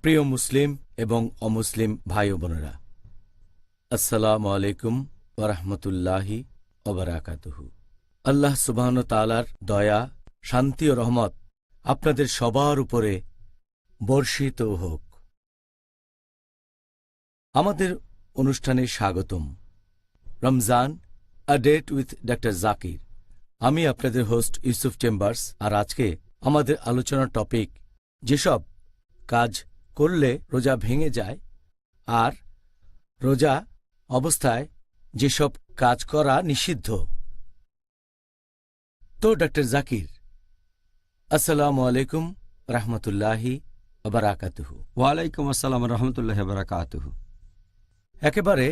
প্রিয় মুসলিম এবং অমুসলিম ভাই ও বোনেরা, আসসালামু আলাইকুম ওয়া রাহমাতুল্লাহি ওয়া বারাকাতুহু। আল্লাহ সুবহানাহু ওয়া তাআলার দয়া, শান্তি ও রহমত আপনাদের সবার উপরে বর্ষিত হোক। আমাদের অনুষ্ঠানে স্বাগতম। Ramzan, a date with doctor Zakir. আমি আপনাদের হোস্ট ইউসুফ চেম্বার্স। আর আজকে আমাদের আলোচনার টপিক, যেসব কাজ করলে রোজা ভেঙে যায় আর রোজা অবস্থায় যেসব কাজ করা নিষিদ্ধ। তো ডক্টর জাকির, আসসালামু আলাইকুম রহমতুল্লাহি ওয়া বারাকাতুহু। ওয়ালাইকুম আসসালাম রহমতুল্লাহ বারাকাতুহু। একেবারে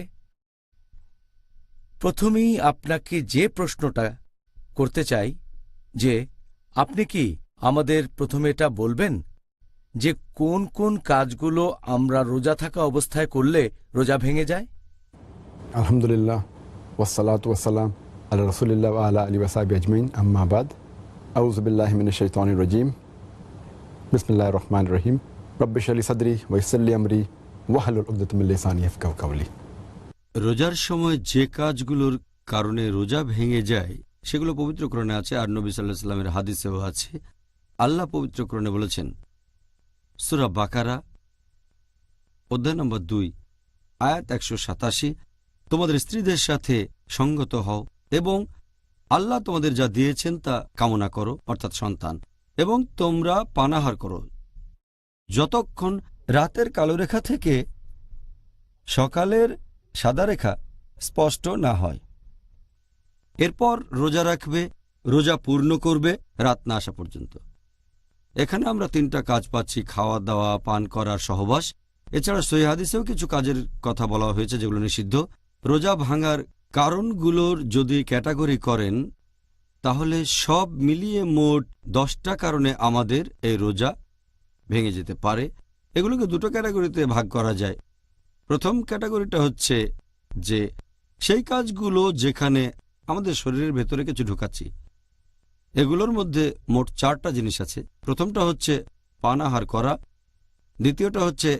প্রথমেই আপনাকে যে প্রশ্নটা করতে চাই, যে আপনি কি আমাদের প্রথমে এটা বলবেন যে কোন কোন কাজগুলো আমরা রোজা থাকা অবস্থায় করলে রোজা ভেঙে যায়? আলহামদুলিল্লাহ ওয়াসসালাতু ওয়াসসালাম আলা রাসূলিল্লাহ ওয়া আলা আলিহি ওয়া সাহবিহি আজমাইন, আম্মা বাদ। আউযু বিল্লাহি মিনাশ শাইতানির রাজীম। বিসমিল্লাহির রহমানির রহিম। রব্বি ইশরাহ লি সাদরি ওয়া ইয়াসসির লি আমরি ওয়াহলুল উকদাতাম মিন লিসানি ইয়াফকাহু কাওলি। রোজার সময় যে কাজগুলোর কারণে রোজা ভেঙে যায় সেগুলো পবিত্র কোরআনে আছে, আর নবী সাল্লাল্লাহু আলাইহি ওয়াসাল্লামের হাদিসেও আছে। আল্লাহ পবিত্র কোরআনে বলেছেন, সূরা বাকারা অধ্যায় নম্বর 2 আয়াত 187, তোমাদের স্ত্রীদের সাথে সঙ্গত হও এবং আল্লাহ তোমাদের যা দিয়েছেন তা কামনা করো, অর্থাৎ সন্তান, এবং তোমরা পানাহার করো যতক্ষণ রাতের কালো রেখা থেকে সকালের সাদা রেখা স্পষ্ট না হয়। এরপর রোজা রাখবে, রোজা পূর্ণ করবে রাত না আসা পর্যন্ত। এখানে আমরা 3টা কাজ পাচ্ছি: খাওয়া দাওয়া, পান করার সহবাস। এছাড়া সহিহ হাদিসেও কিছু কাজের কথা বলা হয়েছে যেগুলো নিষিদ্ধ। রোজা ভাঙার কারণগুলোর যদি ক্যাটাগরি করেন তাহলে সব মিলিয়ে মোট 10টা কারণে আমাদের এই রোজা ভেঙে যেতে পারে। এগুলোকে 2টো ক্যাটাগরিতে ভাগ করা যায়। প্রথম ক্যাটাগরিটা হচ্ছে যে সেই কাজগুলো যেখানে আমাদের শরীরের ভেতরে কিছু ঢুকাচ্ছি। এগুলোর মধ্যে মোট 4টা জিনিস আছে। প্রথমটা হচ্ছে পানাহার করা, দ্বিতীয়টা হচ্ছে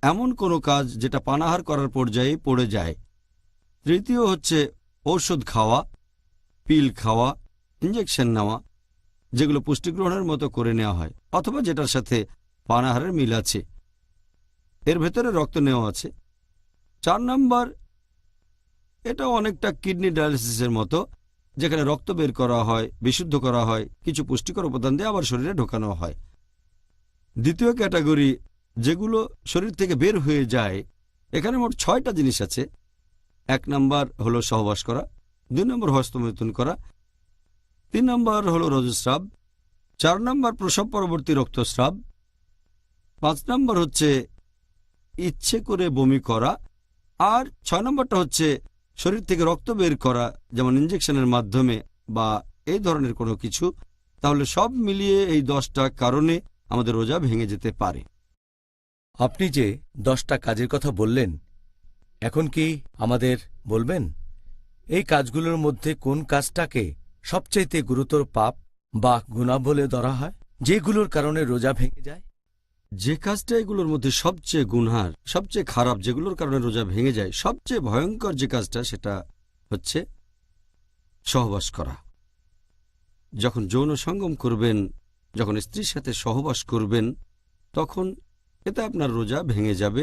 এমন কোনো কাজ যেটা পানাহার করার পর্যায়ে পড়ে যায়, তৃতীয় হচ্ছে ঔষধ খাওয়া, পিল খাওয়া, ইঞ্জেকশন নেওয়া, যেগুলো পুষ্টিগ্রহণের মতো করে নেওয়া হয় অথবা যেটার সাথে পানাহারের মিল আছে, এর ভেতরে রক্ত নেওয়া আছে। 4 নম্বর, এটা অনেকটা কিডনি ডায়ালিসিসের মতো, যেখানে রক্ত বের করা হয়, বিশুদ্ধ করা হয়, কিছু পুষ্টিকর উপাদান দিয়ে আবার শরীরে ঢোকানো হয়। দ্বিতীয় ক্যাটাগরি, যেগুলো শরীর থেকে বের হয়ে যায়, এখানে মোট 6টা জিনিস আছে। 1 নম্বর হলো সহবাস করা, 2 নম্বর হস্তমৈথুন করা, 3 নম্বর হলো রজস্রাব, 4 নম্বর প্রসব পরবর্তী রক্তস্রাব, 5 নম্বর হচ্ছে ইচ্ছে করে বমি করা, আর 6 নম্বরটা হচ্ছে শরীর থেকে রক্ত বের করা, যেমন ইঞ্জেকশনের মাধ্যমে বা এই ধরনের কোনো কিছু। তাহলে সব মিলিয়ে এই 10টা কারণে আমাদের রোজা ভেঙে যেতে পারে। আপনি যে 10টা কাজের কথা বললেন, এখন কি আমাদের বলবেন এই কাজগুলোর মধ্যে কোন কাজটাকে সবচাইতে গুরুতর পাপ বা গুনাহ বলে ধরা হয়, যেগুলোর কারণে রোজা ভেঙে যায়? যে কাজটা এগুলোর মধ্যে সবচেয়ে গুনহার, সবচেয়ে খারাপ, যেগুলোর কারণে রোজা ভেঙে যায়, সবচেয়ে ভয়ঙ্কর যে কাজটা, সেটা হচ্ছে সহবাস করা। যখন যৌন সঙ্গম করবেন, যখন স্ত্রীর সাথে সহবাস করবেন, তখন এতে আপনার রোজা ভেঙে যাবে,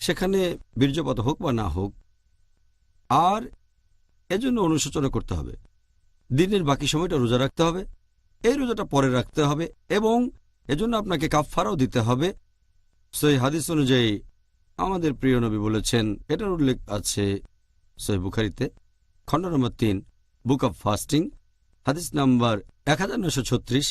সেখানে বীর্যপাত হোক বা না হোক। আর এজন্য অনুশোচনা করতে হবে। দিনের বাকি সময়টা রোজা রাখতে হবে, এই রোজাটা পরে রাখতে হবে, এবং এজন্য আপনাকে কাফফারাও দিতে হবে। সহিহ হাদিস অনুযায়ী আমাদের প্রিয় নবী বলেছেন, এটার উল্লেখ আছে সহিহ বুখারীতে, খণ্ড নম্বর 3, বুক অব ফাস্টিং, হাদিস নাম্বার 1936।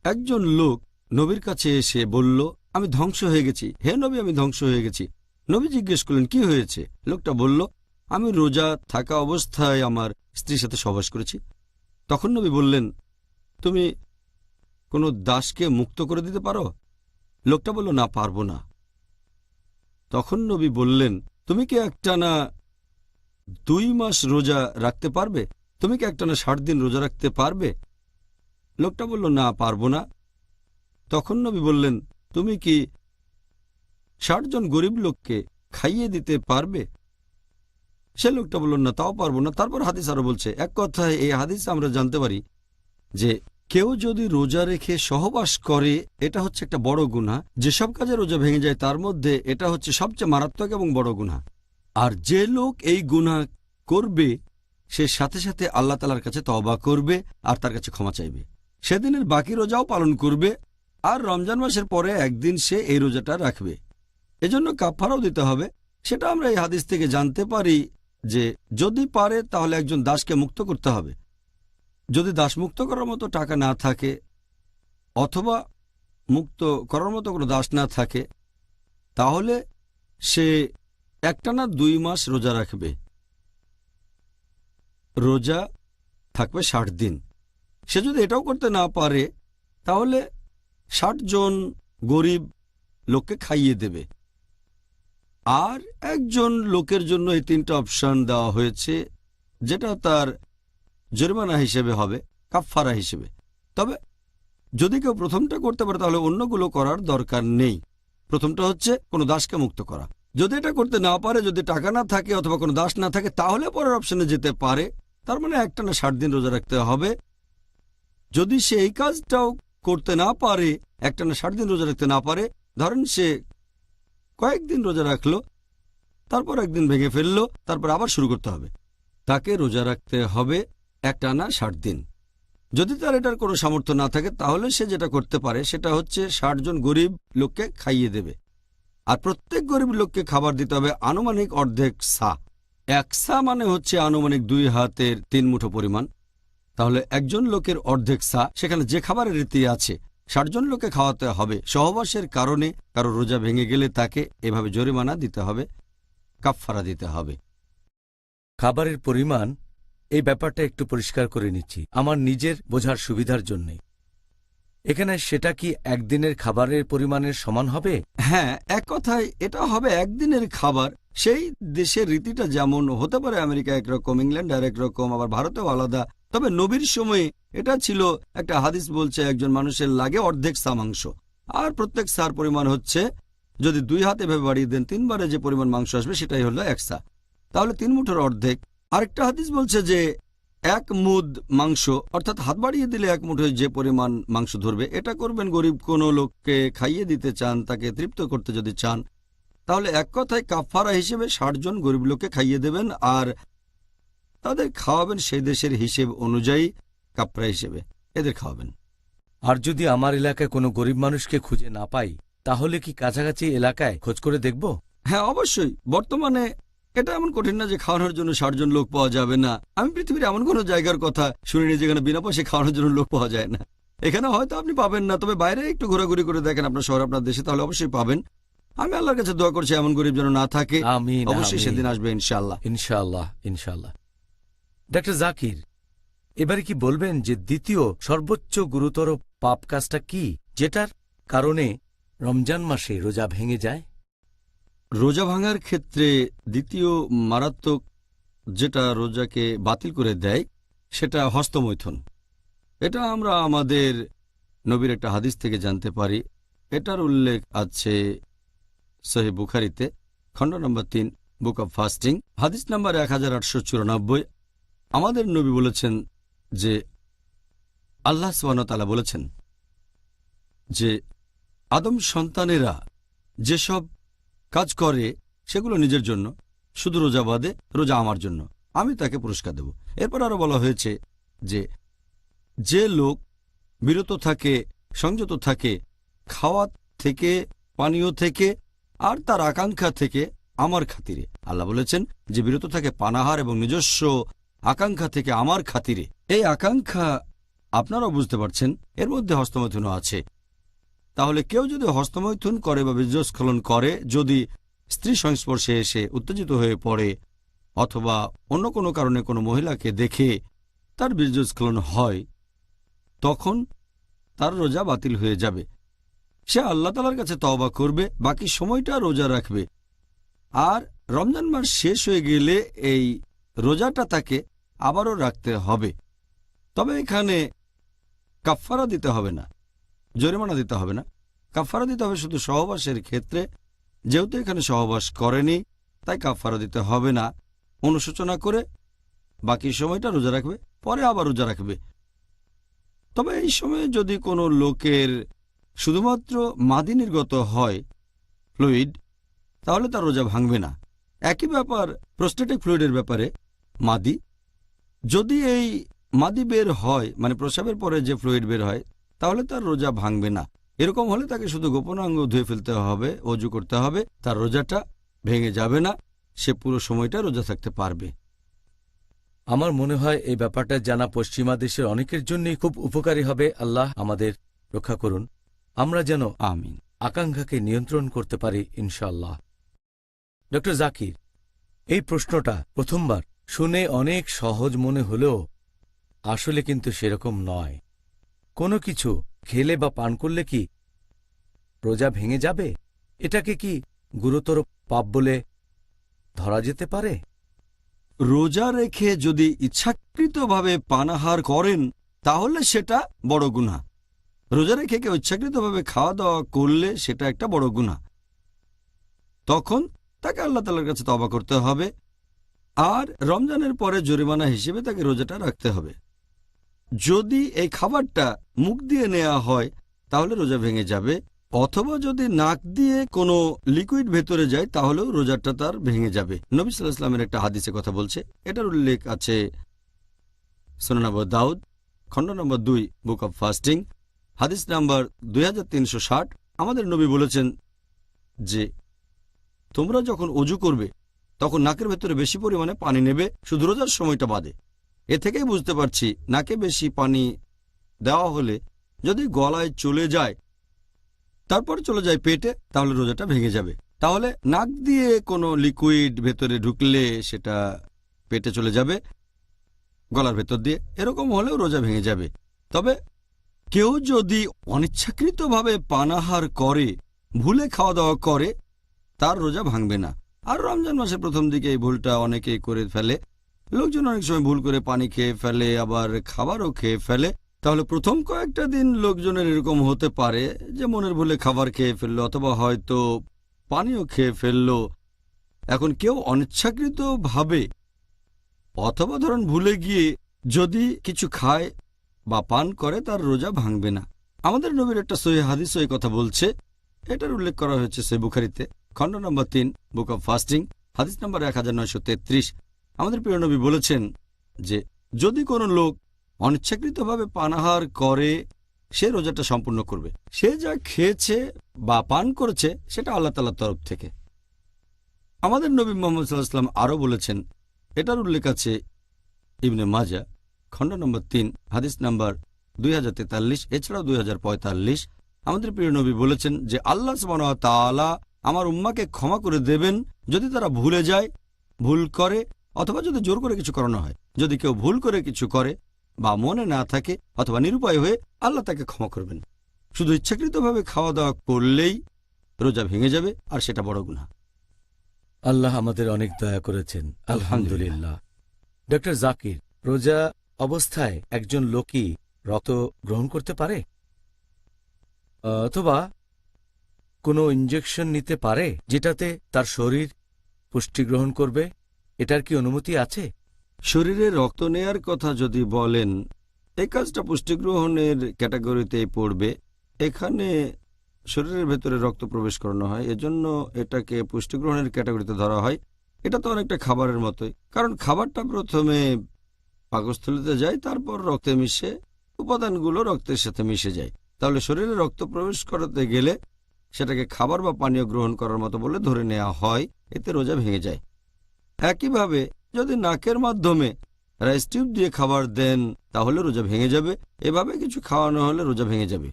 একজন লোক নবীর কাছে এসে বলল, আমি ধ্বংস হয়ে গেছি, হে নবী, আমি ধ্বংস হয়ে গেছি। নবী জিজ্ঞেস করলেন, কি হয়েছে? লোকটা বলল, আমি রোজা থাকা অবস্থায় আমার স্ত্রীর সাথে সহবাস করেছি। তখন নবী বললেন, তুমি কোনো দাসকে মুক্ত করে দিতে পারো? লোকটা বলল, না, পারবো না। তখন নবী বললেন, তুমি কি একটানা 2 মাস রোজা রাখতে পারবে? তুমি কি একটানা 60 দিন রোজা রাখতে পারবে? লোকটা বলল, না, পারবো না। তখন নবী বললেন, তুমি কি ৬০ জন গরিব লোককে খাইয়ে দিতে পারবে? সে লোকটা বলল, না, তাও পারবো না। তারপর হাদিস আরো বলছে, এক কথায় এই হাদিস আমরা জানতে পারি যে কেউ যদি রোজা রেখে সহবাস করে এটা হচ্ছে একটা বড় গুনাহ। যেসব কাজে রোজা ভেঙে যায় তার মধ্যে এটা হচ্ছে সবচেয়ে মারাত্মক এবং বড় গুনাহ। আর যে লোক এই গুনাহ করবে সে সাথে সাথে আল্লাহ তাআলার কাছে তওবা করবে আর তার কাছে ক্ষমা চাইবে। সেদিনের বাকি রোজাও পালন করবে আর রমজান মাসের পরে একদিন সে এই রোজাটা রাখবে। এজন্য কাফারাও দিতে হবে। সেটা আমরা এই হাদিস থেকে জানতে পারি যে যদি পারে তাহলে একজন দাসকে মুক্ত করতে হবে। যদি দাস মুক্ত করার মতো টাকা না থাকে অথবা মুক্ত করার মতো কোনো দাস না থাকে তাহলে সে একটানা 2 মাস রোজা রাখবে। রোজা থাকবে 60 দিন। সে যদি এটাও করতে না পারে তাহলে 60 জন গরিব লোককে খাইয়ে দেবে। আর একজন লোকের জন্য এই 3টা অপশন দেওয়া হয়েছে, যেটা তার জরিমানা হিসেবে হবে, কাফফারা হিসেবে। তবে যদি কেউ প্রথমটা করতে পারে তাহলে অন্যগুলো করার দরকার নেই। প্রথমটা হচ্ছে কোনো দাসকে মুক্ত করা। যদি এটা করতে না পারে, যদি টাকা না থাকে অথবা কোনো দাস না থাকে, তাহলে পরের অপশনে যেতে পারে। তার মানে একটানা 60 দিন রোজা রাখতে হবে। যদি সে এই কাজটাও করতে না পারে, একটানা 60 দিন রোজা রাখতে না পারে, ধরেন সে কয়েকদিন রোজা রাখলো, তারপর একদিন ভেঙে ফেললো, তারপর আবার শুরু করতে হবে। তাকে রোজা রাখতে হবে একটানা 60 দিন। যদি তার এটার কোনো সামর্থ্য না থাকে তাহলে সে যেটা করতে পারে সেটা হচ্ছে 60 জন গরিব লোককে খাইয়ে দেবে। আর প্রত্যেক গরিব লোককে খাবার দিতে হবে আনুমানিক অর্ধেক সা। 1 সা মানে হচ্ছে আনুমানিক 2 হাতের 3 মুঠো পরিমাণ। তাহলে একজন লোকের অর্ধেক সা, সেখানে যে খাবারের রীতি আছে 60 জন লোককে খাওয়াতে হবে। সহবাসের কারণে কারো রোজা ভেঙে গেলে তাকে এভাবে জরিমানা দিতে হবে, কাফফারা দিতে হবে। খাবারের পরিমাণ, এই ব্যাপারটা একটু পরিষ্কার করে নিচ্ছি আমার নিজের বোঝার সুবিধার জন্যে। এখানে সেটা কি একদিনের খাবারের পরিমাণের সমান হবে? হ্যাঁ, এক কথায় এটা হবে একদিনের খাবার। সেই দেশের রীতিটা যেমন হতে পারে, আমেরিকা একরকম, ইংল্যান্ড আর একরকম, আবার ভারতেও আলাদা। তবে নবীর সময়ে এটা ছিল, একটা হাদিস বলছে একজন মানুষের লাগে অর্ধেক সা মাংস। আর প্রত্যেক সার পরিমাণ হচ্ছে, যদি 2 হাত এভাবে বাড়িয়ে দেন 3 বারে যে পরিমাণ মাংস আসবে সেটাই হলো 1 সা। তাহলে 3 মুঠোর অর্ধেক। আরেকটা হাদিস বলছে যে 1 মুদ মাংস, অর্থাৎ হাত বাড়িয়ে দিলে 1 মুঠোয় যে পরিমাণ মাংস ধরবে, এটা করবেন গরিব কোনো লোককে খাইয়ে দিতে চান, তাকে তৃপ্ত করতে যদি চান। তাহলে এক কথায় কাফফারা হিসেবে 60 জন গরিব লোককে খাইয়ে দেবেন আর তাদের খাওয়াবেন সেই দেশের হিসেব অনুযায়ী, কাফফারা হিসেবে এদের খাওয়াবেন। আর যদি আমার এলাকায় কোনো গরিব মানুষকে খুঁজে না পাই তাহলে কি কাছাকাছি এলাকায় খোঁজ করে দেখব? হ্যাঁ, অবশ্যই। বর্তমানে এটা এমন কঠিন না যে খাওয়ানোর জন্য 60 জন লোক পাওয়া যাবে না। আমি পৃথিবীর এমন কোনো জায়গার কথা শুনিনি যেখানে বিনা পয়সায় খাওয়ানোর জন্য লোক পাওয়া যায় না। এখানে হয়তো আপনি পাবেন না, তবে বাইরে একটু ঘোরাঘুরি করে দেখেন আপনার শহর, আপনার দেশে, তাহলে অবশ্যই পাবেন। আমি আল্লাহর কাছে দোয়া করছি এমন গরিব যেন না থাকে। আমিন, অবশ্যই আমিন। সেদিন আসবে ইনশাআল্লাহ। ইনশাআল্লাহ, ইনশাআল্লাহ। ডাক্তার জাকির, এবারে কি বলবেন যে দ্বিতীয় সর্বোচ্চ গুরুতর পাপ কাজটা কি, যেটার কারণে রমজান মাসে রোজা ভেঙে যায়? রোজা ভাঙার ক্ষেত্রে দ্বিতীয় মারাত্মক যেটা রোজাকে বাতিল করে দেয় সেটা হস্তমৈথুন। এটা আমরা আমাদের নবীর একটা হাদিস থেকে জানতে পারি। এটার উল্লেখ আছে সহিহ বুখারীতে, খণ্ড নম্বর 3, বুক অব ফাস্টিং, হাদিস নম্বর 1894। আমাদের নবী বলেছেন যে আল্লাহ সুবহানাহু ওয়া তাআলা বলেছেন যে আদম সন্তানেরা যেসব কাজ করে সেগুলো নিজের জন্য, শুধু রোজা বাদে, রোজা আমার জন্য, আমি তাকে পুরস্কার দেব। এরপর আরো বলা হয়েছে যে যে লোক বিরত থাকে, সংযত থাকে খাওয়া থেকে, পানীয় থেকে আর তার আকাঙ্ক্ষা থেকে আমার খাতিরে, আল্লাহ বলেছেন যে বিরত থাকে পানাহার এবং নিজস্ব আকাঙ্ক্ষা থেকে আমার খাতিরে। এই আকাঙ্ক্ষা আপনারাও বুঝতে পারছেন, এর মধ্যে হস্তমৈথুনও আছে। তাহলে কেউ যদি হস্তমৈথুন করে বা বীর্যস্খলন করে, যদি স্ত্রী সংস্পর্শে এসে উত্তেজিত হয়ে পড়ে অথবা অন্য কোনো কারণে কোনো মহিলাকে দেখে তার বীর্যস্খলন হয়, তখন তার রোজা বাতিল হয়ে যাবে। সে আল্লাহ তাআলার কাছে তওবা করবে, বাকি সময়টা রোজা রাখবে। আর রমজান মাস শেষ হয়ে গেলে এই রোজাটা তাকে আবারও রাখতে হবে। তবে এখানে কাফফারা দিতে হবে না, জরিমানা দিতে হবে না। কাফারা দিতে হবে শুধু সহবাসের ক্ষেত্রে। যেহেতু এখানে সহবাস করেনি, তাই কাফারা দিতে হবে না। অনুশোচনা করে বাকি সময়টা রোজা রাখবে, পরে আবার রোজা রাখবে। তবে এই সময়ে যদি কোনো লোকের শুধুমাত্র মাদি নির্গত হয়, ফ্লুইড, তাহলে তার রোজা ভাঙবে না। একই ব্যাপার প্রোস্টেটিক ফ্লুইডের ব্যাপারে। মাদি, যদি এই মাদি বের হয়, মানে প্রস্রাবের পরে যে ফ্লুইড বের হয়, তাহলে তার রোজা ভাঙবে না। এরকম হলে তাকে শুধু গোপনাঙ্গ ধুয়ে ফেলতে হবে, অজু করতে হবে, তার রোজাটা ভেঙে যাবে না, সে পুরো সময়টা রোজা থাকতে পারবে। আমার মনে হয় এই ব্যাপারটা জানা পশ্চিমা দেশের অনেকের জন্যই খুব উপকারী হবে। আল্লাহ আমাদের রক্ষা করুন, আমরা যেন আমিন। আকাঙ্ক্ষাকে নিয়ন্ত্রণ করতে পারি ইনশাআল্লাহ। ডক্টর জাকির, এই প্রশ্নটা প্রথমবার শুনে অনেক সহজ মনে হলেও আসলে কিন্তু সেরকম নয়। কোনো কিছু খেলে বা পান করলে কি রোজা ভেঙে যাবে? এটাকে কি গুরুতর পাপ বলে ধরা যেতে পারে? রোজা রেখে যদি ইচ্ছাকৃতভাবে পানাহার করেন, তাহলে সেটা বড় গুনাহ। রোজা রেখে কেউ ইচ্ছাকৃতভাবে খাওয়া দাওয়া করলে সেটা একটা বড় গুনাহ। তখন তাকে আল্লাহ তাআলার কাছে তওবা করতে হবে, আর রমজানের পরে জরিমানা হিসেবে তাকে রোজাটা রাখতে হবে। যদি এই খাবারটা মুখ দিয়ে নেওয়া হয়, তাহলে রোজা ভেঙে যাবে, অথবা যদি নাক দিয়ে কোনো লিকুইড ভেতরে যায়, তাহলেও রোজাটা তার ভেঙে যাবে। নবী সাল্লাল্লাহু আলাইহি ওয়াসাল্লামের একটা হাদিসে কথা বলছে, এটার উল্লেখ আছে সুনান আবু দাউদ, খণ্ড নম্বর 2, বুক অব ফাস্টিং, হাদিস নাম্বার 2360। আমাদের নবী বলেছেন যে তোমরা যখন অজু করবে তখন নাকের ভেতরে বেশি পরিমাণে পানি নেবে, শুধু রোজার সময়টা বাদে। এ থেকেই বুঝতে পারছি নাকে বেশি পানি দেওয়া হলে যদি গলায় চলে যায়, তারপর চলে যায় পেটে, তাহলে রোজাটা ভেঙে যাবে। তাহলে নাক দিয়ে কোনো লিকুইড ভেতরে ঢুকলে সেটা পেটে চলে যাবে, গলার ভেতর দিয়ে, এরকম হলেও রোজা ভেঙে যাবে। তবে কেউ যদি অনিচ্ছাকৃতভাবে পানাহার করে, ভুলে খাওয়া দাওয়া করে, তার রোজা ভাঙবে না। আর রমজান মাসের প্রথম দিকে এই ভুলটা অনেকেই করে ফেলে। লোকজন অনেক সময় ভুল করে পানি খেয়ে ফেলে, আবার খাবারও খেয়ে ফেলে। তাহলে প্রথম কয়েকটা দিন লোকজনের এরকম হতে পারে যে মনের ভুলে খাবার খেয়ে ফেললো, অথবা হয়তো পানিও খেয়ে ফেললো। এখন কেউ অনিচ্ছাকৃতভাবে অথবা ধরুন ভুলে গিয়ে যদি কিছু খায় বা পান করে, তার রোজা ভাঙবে না। আমাদের নবীর একটা সহিহ হাদিস এই কথা বলছে, এটার উল্লেখ করা হয়েছে সহিহ বুখারীতে, খণ্ড নম্বর 3, বুক অব ফাস্টিং, হাদিস নম্বর 1933। আমাদের প্রিয় নবী বলেছেন যে যদি কোনো লোক অনিচ্ছাকৃতভাবে পানাহার করে, সে রোজাটা সম্পূর্ণ করবে। সে যা খেয়েছে বা পান করেছে সেটা আল্লাহ তাআলার তরফ থেকে। আমাদের নবী মুহাম্মদ সাল্লাল্লাহু আলাইহি ওয়াসাল্লাম আরও বলেছেন, এটার উল্লেখ আছে ইবনে মাজাহ, খণ্ড নম্বর 3, হাদিস নাম্বার 2043, এছাড়াও 2045। আমাদের প্রিয় নবী বলেছেন যে আল্লাহ সুবহানাহু ওয়া তাআলা আমার উম্মাকে ক্ষমা করে দেবেন যদি তারা ভুলে যায়, ভুল করে, অথবা যদি জোর করে কিছু করানো হয়। যদি কেউ ভুল করে কিছু করে বা মনে না থাকে অথবা নিরুপায় হয়ে, আল্লাহ তাকে ক্ষমা করবেন। শুধু ইচ্ছাকৃতভাবে খাওয়া দাওয়া করলেই রোজা ভেঙে যাবে, আর সেটা বড় গুনাহ। আল্লাহ আমাদের অনেক দয়া করেছেন, আলহামদুলিল্লাহ। ডক্টর জাকির, রোজা অবস্থায় একজন লোকই রক্ত গ্রহণ করতে পারে অথবা কোনো ইনজেকশন নিতে পারে যেটাতে তার শরীর পুষ্টি গ্রহণ করবে? এটার কি অনুমতি আছে? শরীরে রক্ত নেয়ার কথা যদি বলেন, এই কাজটা পুষ্টিগ্রহণের ক্যাটাগরিতেই পড়বে। এখানে শরীরের ভেতরে রক্ত প্রবেশ করানো হয়, এজন্য এটাকে পুষ্টিগ্রহণের ক্যাটাগরিতে ধরা হয়। এটা তো অনেকটা খাবারের মতোই, কারণ খাবারটা প্রথমে পাকস্থলীতে যায়, তারপর রক্তে মিশে উপাদানগুলো রক্তের সাথে মিশে যায়। তাহলে শরীরে রক্ত প্রবেশ করাতে গেলে সেটাকে খাবার বা পানীয় গ্রহণ করার মতো বলে ধরে নেওয়া হয়, এতে রোজা ভেঙে যায়। একইভাবে যদি নাকের মাধ্যমে রাইস টিউব দিয়ে খাবার দেন, তাহলে রোজা ভেঙে যাবে। এভাবে কিছু খাওয়ানো হলে রোজা ভেঙে যাবে।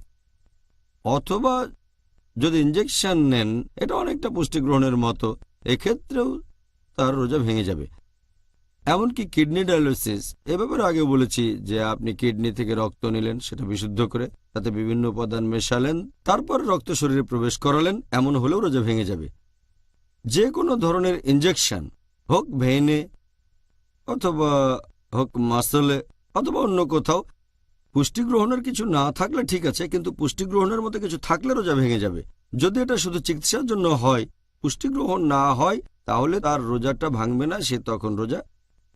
অথবা যদি ইনজেকশন নেন, এটা অনেকটা পুষ্টি গ্রহণের মতো, এক্ষেত্রেও তার রোজা ভেঙে যাবে। এমনকি কিডনি ডায়ালিসিস, এ ব্যাপারে আগে বলেছি যে আপনি কিডনি থেকে রক্ত নিলেন, সেটা বিশুদ্ধ করে তাতে বিভিন্ন উপাদান মেশালেন, তারপর রক্ত শরীরে প্রবেশ করালেন, এমন হলেও রোজা ভেঙে যাবে। যে কোনো ধরনের ইনজেকশন, হোক ভেইনে অথবা হোক মাসলে অথবা অন্য কোথাও, পুষ্টি গ্রহণের কিছু না থাকলে ঠিক আছে, কিন্তু পুষ্টি গ্রহণের মতো কিছু থাকলে রোজা ভেঙে যাবে। যদি এটা শুধু চিকিৎসার জন্য হয়, পুষ্টি গ্রহণ না হয়, তাহলে তার রোজাটা ভাঙবে না, সে তখন রোজা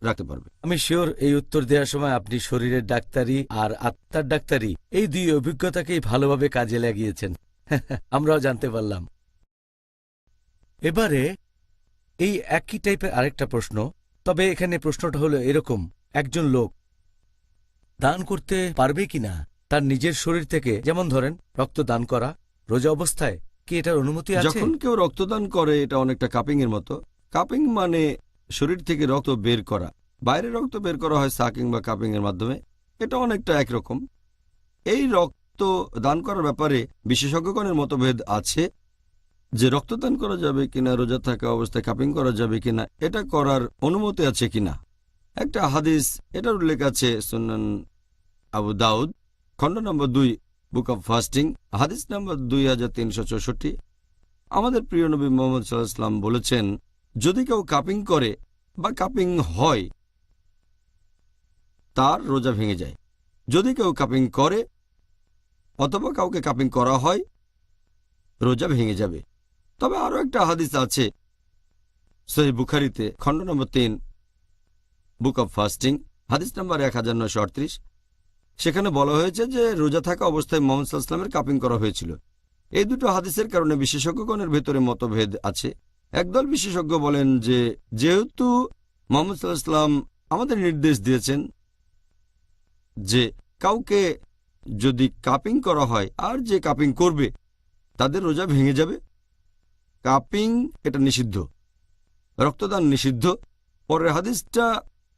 রাখতে পারবে। আমি শিওর এই উত্তর দেওয়ার সময় আপনি শরীরের ডাক্তারি আর আত্মার ডাক্তারি এই দুই অভিজ্ঞতাকেই ভালোভাবে কাজে লাগিয়েছেন। আমরাও জানতে পারলাম। এবারে এই একই টাইপের আরেকটা প্রশ্ন, তবে এখানে প্রশ্নটা হলো এরকম, একজন লোক দান করতে পারবে কিনা তার নিজের শরীর থেকে, যেমন ধরেন রক্ত দান করা, রোজা অবস্থায় কি এটার অনুমতি আছে? যখন কেউ রক্তদান করে এটা অনেকটা কাপিং এর মতো। কাপিং মানে শরীর থেকে রক্ত বের করা। বাইরে রক্ত বের করা হয় সাকিং বা কাপিং এর মাধ্যমে। এটা অনেকটা একরকম। এই রক্ত দান করার ব্যাপারে বিশেষজ্ঞগণের মতভেদ আছে যে রক্তদান করা যাবে কিনা, রোজা থাকা অবস্থায় কাপিং করা যাবে কিনা, এটা করার অনুমতি আছে কিনা। একটা হাদিস এটার উল্লেখ আছে সুনান আবু দাউদ খণ্ড নম্বর 2 বুক অব ফাস্টিং হাদিস নম্বর 2364। আমাদের প্রিয় নবী মুহাম্মদ সাল্লাল্লাহু আলাইহি ওয়াসাল্লাম বলেছেন, যদি কেউ কাপিং করে বা কাপিং হয় তার রোজা ভেঙে যায়। যদি কেউ কাপিং করে অথবা কাউকে কাপিং করা হয়, রোজা ভেঙে যাবে। তবে আরও একটা হাদিস আছে সহিহ বুখারীতে খণ্ড নম্বর 3 বুক অব ফাস্টিং হাদিস নম্বর 1938। সেখানে বলা হয়েছে যে রোজা থাকা অবস্থায় মুহাম্মদ সাল্লাল্লাহু আলাইহি ওয়াসাল্লামের কাপিং করা হয়েছিল। এই দুটো হাদিসের কারণে বিশেষজ্ঞগণের ভেতরে মতভেদ আছে। একদল বিশেষজ্ঞ বলেন যে যেহেতু মুহাম্মদ সাল্লাল্লাহু আলাইহি ওয়াসাল্লাম আমাদের নির্দেশ দিয়েছেন যে কাউকে যদি কাপিং করা হয় আর যে কাপিং করবে তাদের রোজা ভেঙে যাবে। কাপিং এটা নিষিদ্ধ, রক্তদান নিষিদ্ধ। পরের হাদিসটা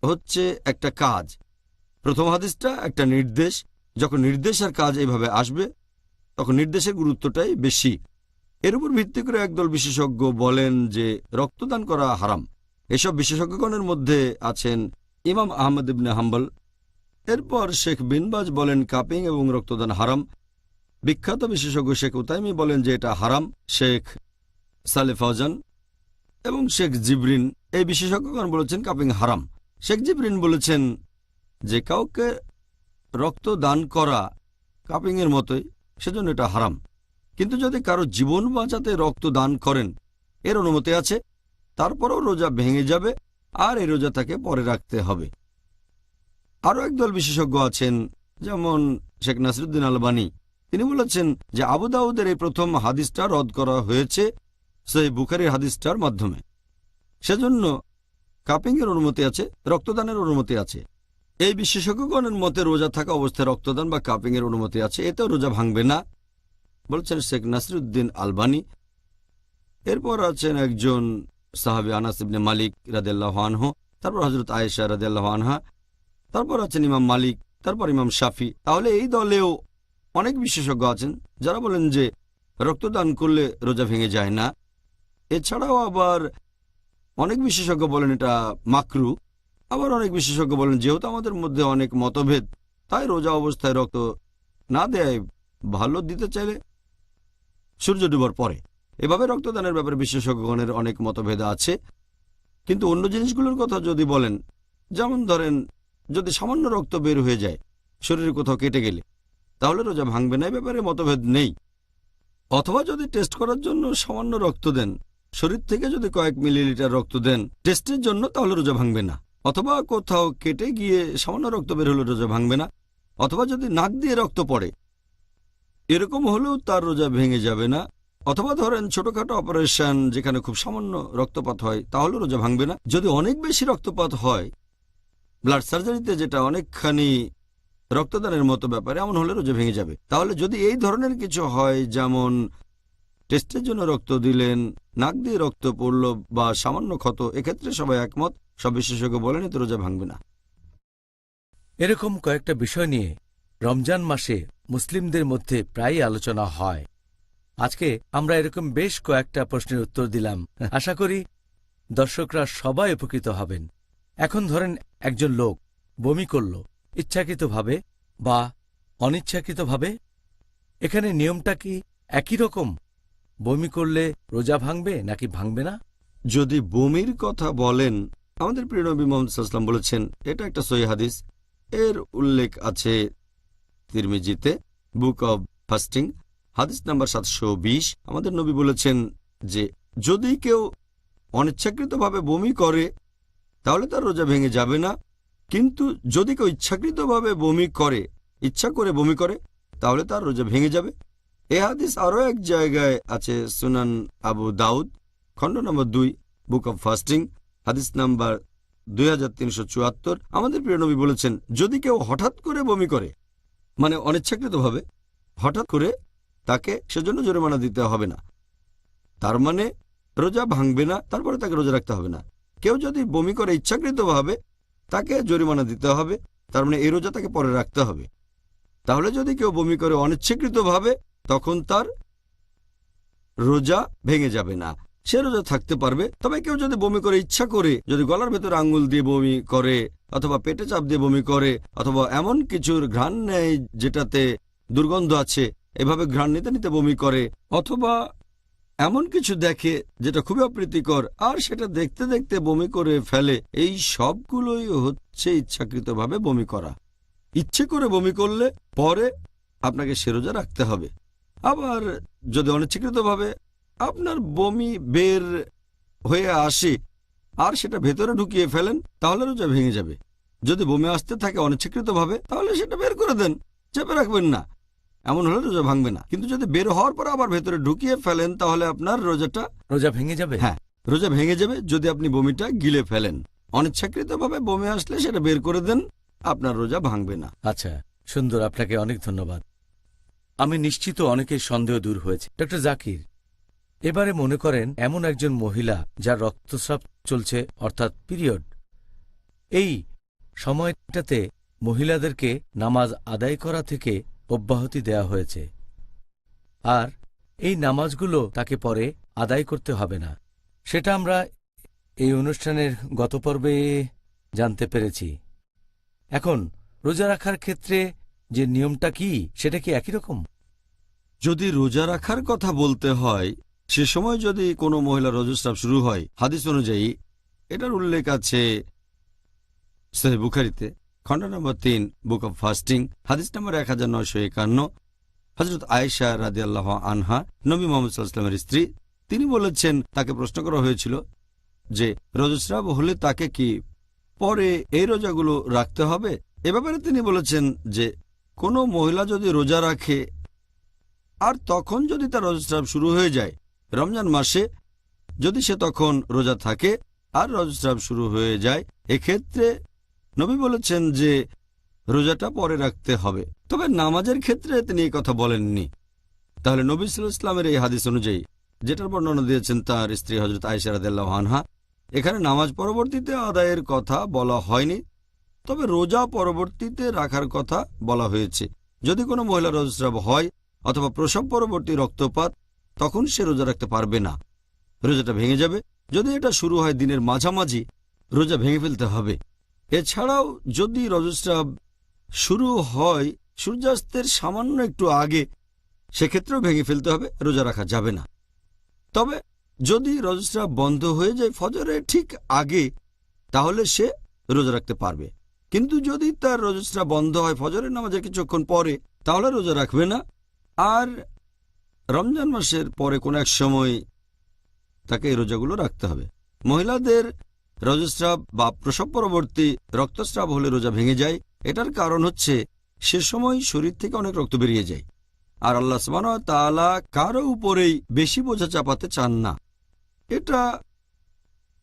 হচ্ছে একটা কাজ, প্রথম হাদিসটা একটা নির্দেশ। যখন নির্দেশ আর কাজ এইভাবে আসবে তখন নির্দেশের গুরুত্বটাই বেশি। এর উপর ভিত্তি করে একদল বিশেষজ্ঞ বলেন যে রক্তদান করা হারাম। এসব বিশেষজ্ঞগণের মধ্যে আছেন ইমাম আহমদ ইবনে হাম্বল। এরপর শেখ বিন বাজ বলেন কাপিং এবং রক্তদান হারাম। বিখ্যাত বিশেষজ্ঞ শেখ উতাইমি বলেন যে এটা হারাম। শেখ সালে ফৌজান এবং শেখ জিবরিন এই বিশেষজ্ঞগণ বলেছেন কাপিং হারাম। শেখ জিবরিন বলেছেন যে কাউকে রক্ত দান করা কাপিংয়ের মতোই, সেজন্য এটা হারাম। কিন্তু যদি কারো জীবন বাঁচাতে রক্ত দান করেন এর অনুমতি আছে, তারপরও রোজা ভেঙে যাবে আর এই রোজা তাকে পরে রাখতে হবে। আরও একদল বিশেষজ্ঞ আছেন যেমন শেখ নাসিরুদ্দিন আলবানী। তিনি বলেছেন যে আবু দাউদের এই প্রথম হাদিসটা রদ করা হয়েছে সহিহ বুখারীর হাদিসটার মাধ্যমে। সেজন্য কাপিংয়ের অনুমতি আছে, রক্তদানের অনুমতি আছে। এই বিশেষজ্ঞগণের মতে রোজা থাকা অবস্থায় রক্তদান বা কাপিংয়ের অনুমতি আছে, এতেও রোজা ভাঙবে না, বলছেন শেখ নাসিরুদ্দিন আলবানী। এরপর আছেন একজন সাহাবী আনাস ইবনে মালিক রাদিয়াল্লাহু আনহু, তারপর হযরত আয়েশা রাদিয়াল্লাহু আনহা, তারপর আছেন ইমাম মালিক, তারপর ইমাম শাফি। তাহলে এই দলেও অনেক বিশেষজ্ঞ আছেন যারা বলেন যে রক্তদান করলে রোজা ভেঙে যায় না। এছাড়াও আবার অনেক বিশেষজ্ঞ বলেন এটা মাকরু। আবার অনেক বিশেষজ্ঞ বলেন যেহেতু আমাদের মধ্যে অনেক মতভেদ, তাই রোজা অবস্থায় রক্ত না দেয় ভালো, দিতে চাইলে সূর্য ডুবার পরে। এভাবে রক্তদানের ব্যাপারে বিশেষজ্ঞগণের অনেক মতভেদ আছে। কিন্তু অন্য জিনিসগুলোর কথা যদি বলেন, যেমন ধরেন যদি সামান্য রক্ত বের হয়ে যায় শরীরে কোথাও কেটে গেলে, তাহলে রোজা ভাঙবে না, এ ব্যাপারে মতভেদ নেই। অথবা যদি টেস্ট করার জন্য সামান্য রক্ত দেন, শরীর থেকে যদি কয়েক মিলিলিটার রক্ত দেন টেস্টের জন্য, তাহলে রোজা ভাঙবে না। অথবা কোথাও কেটে গিয়ে সামান্য রক্ত বের হলে রোজা ভাঙবে না। অথবা যদি নাক দিয়ে রক্ত পড়ে, এরকম হলেও তার রোজা ভেঙে যাবে না। অথবা ধরেন ছোটখাটো অপারেশন যেখানে খুব সামান্য রক্তপাত হয়, তাহলে রোজা ভাঙবে না। যদি অনেক বেশি রক্তপাত হয়, ব্লাড সার্জারিতে যেটা অনেকখানি রক্তদানের মতো ব্যাপারে, এমন হলে রোজা ভেঙে যাবে। তাহলে যদি এই ধরনের কিছু হয়, যেমন টেস্টের জন্য রক্ত দিলেন, নাক দিয়ে রক্ত পড়ল বা সামান্য ক্ষত, এক্ষেত্রে সবাই একমত, সব বিশেষজ্ঞ বলেন এতে রোজা ভাঙবে না। এরকম কয়েকটা বিষয় নিয়ে রমজান মাসে মুসলিমদের মধ্যে প্রায়ই আলোচনা হয়। আজকে আমরা এরকম বেশ কয়েকটা প্রশ্নের উত্তর দিলাম। আশা করি দর্শকরা সবাই উপকৃত হবেন। এখন ধরেন একজন লোক বমি করল ইচ্ছাকৃতভাবে বা অনিচ্ছাকৃতভাবে, এখানে নিয়মটা কি একই রকম? বমি করলে রোজা ভাঙবে নাকি ভাঙবে না? যদি বমির কথা বলেন, আমাদের প্রিয় নবী মুহাম্মদ সাল্লাল্লাহু আলাইহি ওয়াসাল্লাম বলেছেন, এটা একটা সহিহ হাদিস, এর উল্লেখ আছে তিরমিজিতে বুক অব ফাস্টিং হাদিস নাম্বার 720 আমাদের নবী বলেছেন যে যদি কেউ অনিচ্ছাকৃতভাবে বমি করে তাহলে তার রোজা ভেঙে যাবে না, কিন্তু যদি কেউ ইচ্ছাকৃতভাবে বমি করে, ইচ্ছা করে বমি করে, তাহলে তার রোজা ভেঙে যাবে। এ হাদিস আরও এক জায়গায় আছে সুনান আবু দাউদ খণ্ড নম্বর 2 বুক অব ফাস্টিং হাদিস নাম্বার 2374 আমাদের প্রিয় নবী বলেছেন যদি কেউ হঠাৎ করে বমি করে, মানে অনিচ্ছাকৃতভাবে হঠাৎ করে, তাকে সেজন্য জরিমানা দিতে হবে না। তার মানে রোজা ভাঙবে না, তারপরে তাকে রোজা রাখতে হবে না। কেউ যদি বমি করে ইচ্ছাকৃতভাবে, তাকে জরিমানা দিতে হবে, তার মানে এই রোজা তাকে পরে রাখতে হবে। তাহলে যদি কেউ বমি করে অনিচ্ছাকৃতভাবে, তখন তার রোজা ভেঙে যাবে না, সে রোজা থাকতে পারবে। তবে কেউ যদি বমি করে ইচ্ছা করে, যদি গলার ভেতরে আঙ্গুল দিয়ে বমি করে, অথবা পেটে চাপ দিয়ে বমি করে, অথবা এমন কিছুর ঘ্রাণ নেয় যেটাতে দুর্গন্ধ আছে, এভাবে ঘ্রাণ নিতে নিতে বমি করে, অথবা এমন কিছু দেখে যেটা খুবই অপ্রীতিকর আর সেটা দেখতে দেখতে বমি করে ফেলে, এই সবগুলোই হচ্ছে ইচ্ছাকৃতভাবে বমি করা। ইচ্ছে করে বমি করলে পরে আপনাকে সে রোজা রাখতে হবে। আবার যদি অনিচ্ছাকৃতভাবে আপনার বমি বের হয়ে আসে আর সেটা ভেতরে ঢুকিয়ে ফেলেন, তাহলে রোজা ভেঙে যাবে। যদি বমি আসতে থাকে অনিচ্ছাকৃতভাবে, তাহলে সেটা বের করে দেন, চেপে রাখবেন না, এমন হলে রোজা ভাঙবে না। কিন্তু যদি বের হওয়ার পর আবার ভেতরে ঢুকিয়ে ফেলেন, তাহলে আপনার রোজা ভেঙে যাবে। হ্যাঁ, রোজা ভেঙে যাবে যদি আপনি বমিটা গিলে ফেলেন। অনিচ্ছাকৃতভাবে বমি আসলে সেটা বের করে দেন, আপনার রোজা ভাঙবে না। আচ্ছা, সুন্দর, আপনাকে অনেক ধন্যবাদ। আমি নিশ্চিত অনেকের সন্দেহ দূর হয়েছে। ডক্টর জাকির, এবারে মনে করেন এমন একজন মহিলা যার রক্তস্রাব চলছে, অর্থাৎ পিরিয়ড। এই সময়টাতে মহিলাদেরকে নামাজ আদায় করা থেকে অব্যাহতি দেয়া হয়েছে, আর এই নামাজগুলো তাকে পরে আদায় করতে হবে না। সেটা আমরা এই অনুষ্ঠানের গত পর্বে জানতে পেরেছি। এখন রোজা রাখার ক্ষেত্রে যে নিয়মটা কি, সেটা কি একই রকম? যদি রোজা রাখার কথা বলতে হয়, সে সময় যদি কোনো মহিলার রজস্রাব শুরু হয়, হাদিস অনুযায়ী এটার উল্লেখ আছে সহিহ বুখারীতে খণ্ড নম্বর 3 বুক অব ফাস্টিং হাদিস নম্বর 1951। হযরত আয়েশা রাদিয়াল্লাহু আনহা, নবী মুহাম্মদ সাল্লাল্লাহু আলাইহি ওয়াসাল্লামের স্ত্রী, তিনি বলেছেন, তাকে প্রশ্ন করা হয়েছিল যে রজস্রাব হলে তাকে কি পরে এই রোজাগুলো রাখতে হবে। এ ব্যাপারে তিনি বলেছেন যে কোনো মহিলা যদি রোজা রাখে আর তখন যদি তার রজস্রাব শুরু হয়ে যায় রমজান মাসে, যদি সে তখন রোজা থাকে আর রজস্রাব শুরু হয়ে যায়, এক্ষেত্রে নবী বলেছেন যে রোজাটা পরে রাখতে হবে। তবে নামাজের ক্ষেত্রে তিনি এই কথা বলেননি। তাহলে নবী সাল্লাল্লাহু আলাইহি ওয়াসাল্লামের এই হাদিস অনুযায়ী, যেটার বর্ণনা দিয়েছেন তার স্ত্রী হযরত আয়েশা রাদিয়াল্লাহু আনহা, এখানে নামাজ পরবর্তীতে আদায়ের কথা বলা হয়নি, তবে রোজা পরবর্তীতে রাখার কথা বলা হয়েছে। যদি কোনো মহিলার রজস্রাব হয় অথবা প্রসব পরবর্তী রক্তপাত, তখন সে রোজা রাখতে পারবে না, রোজাটা ভেঙে যাবে। যদি এটা শুরু হয় দিনের মাঝামাঝি, রোজা ভেঙে ফেলতে হবে। এছাড়াও যদি রজস্রাব শুরু হয় সূর্যাস্তের সামান্য একটু আগে, সেক্ষেত্রেও ভেঙে ফেলতে হবে, রোজা রাখা যাবে না। তবে যদি রজস্রাব বন্ধ হয়ে যায় ফজরের ঠিক আগে, তাহলে সে রোজা রাখতে পারবে। কিন্তু যদি তার রজস্রাব বন্ধ হয় ফজরের নামাজের কিছুক্ষণ পরে, তাহলে রোজা রাখবে না। আর রমজান মাসের পরে কোনো এক সময় তাকে এই রোজাগুলো রাখতে হবে। মহিলাদের রজস্রাব বা প্রসব পরবর্তী রক্তস্রাব হলে রোজা ভেঙে যায়। এটার কারণ হচ্ছে সে সময় শরীর থেকে অনেক রক্ত বেরিয়ে যায়, আর আল্লাহ সুবহানাহু ওয়া তাআলা কারো উপরেই বেশি বোঝা চাপাতে চান না। এটা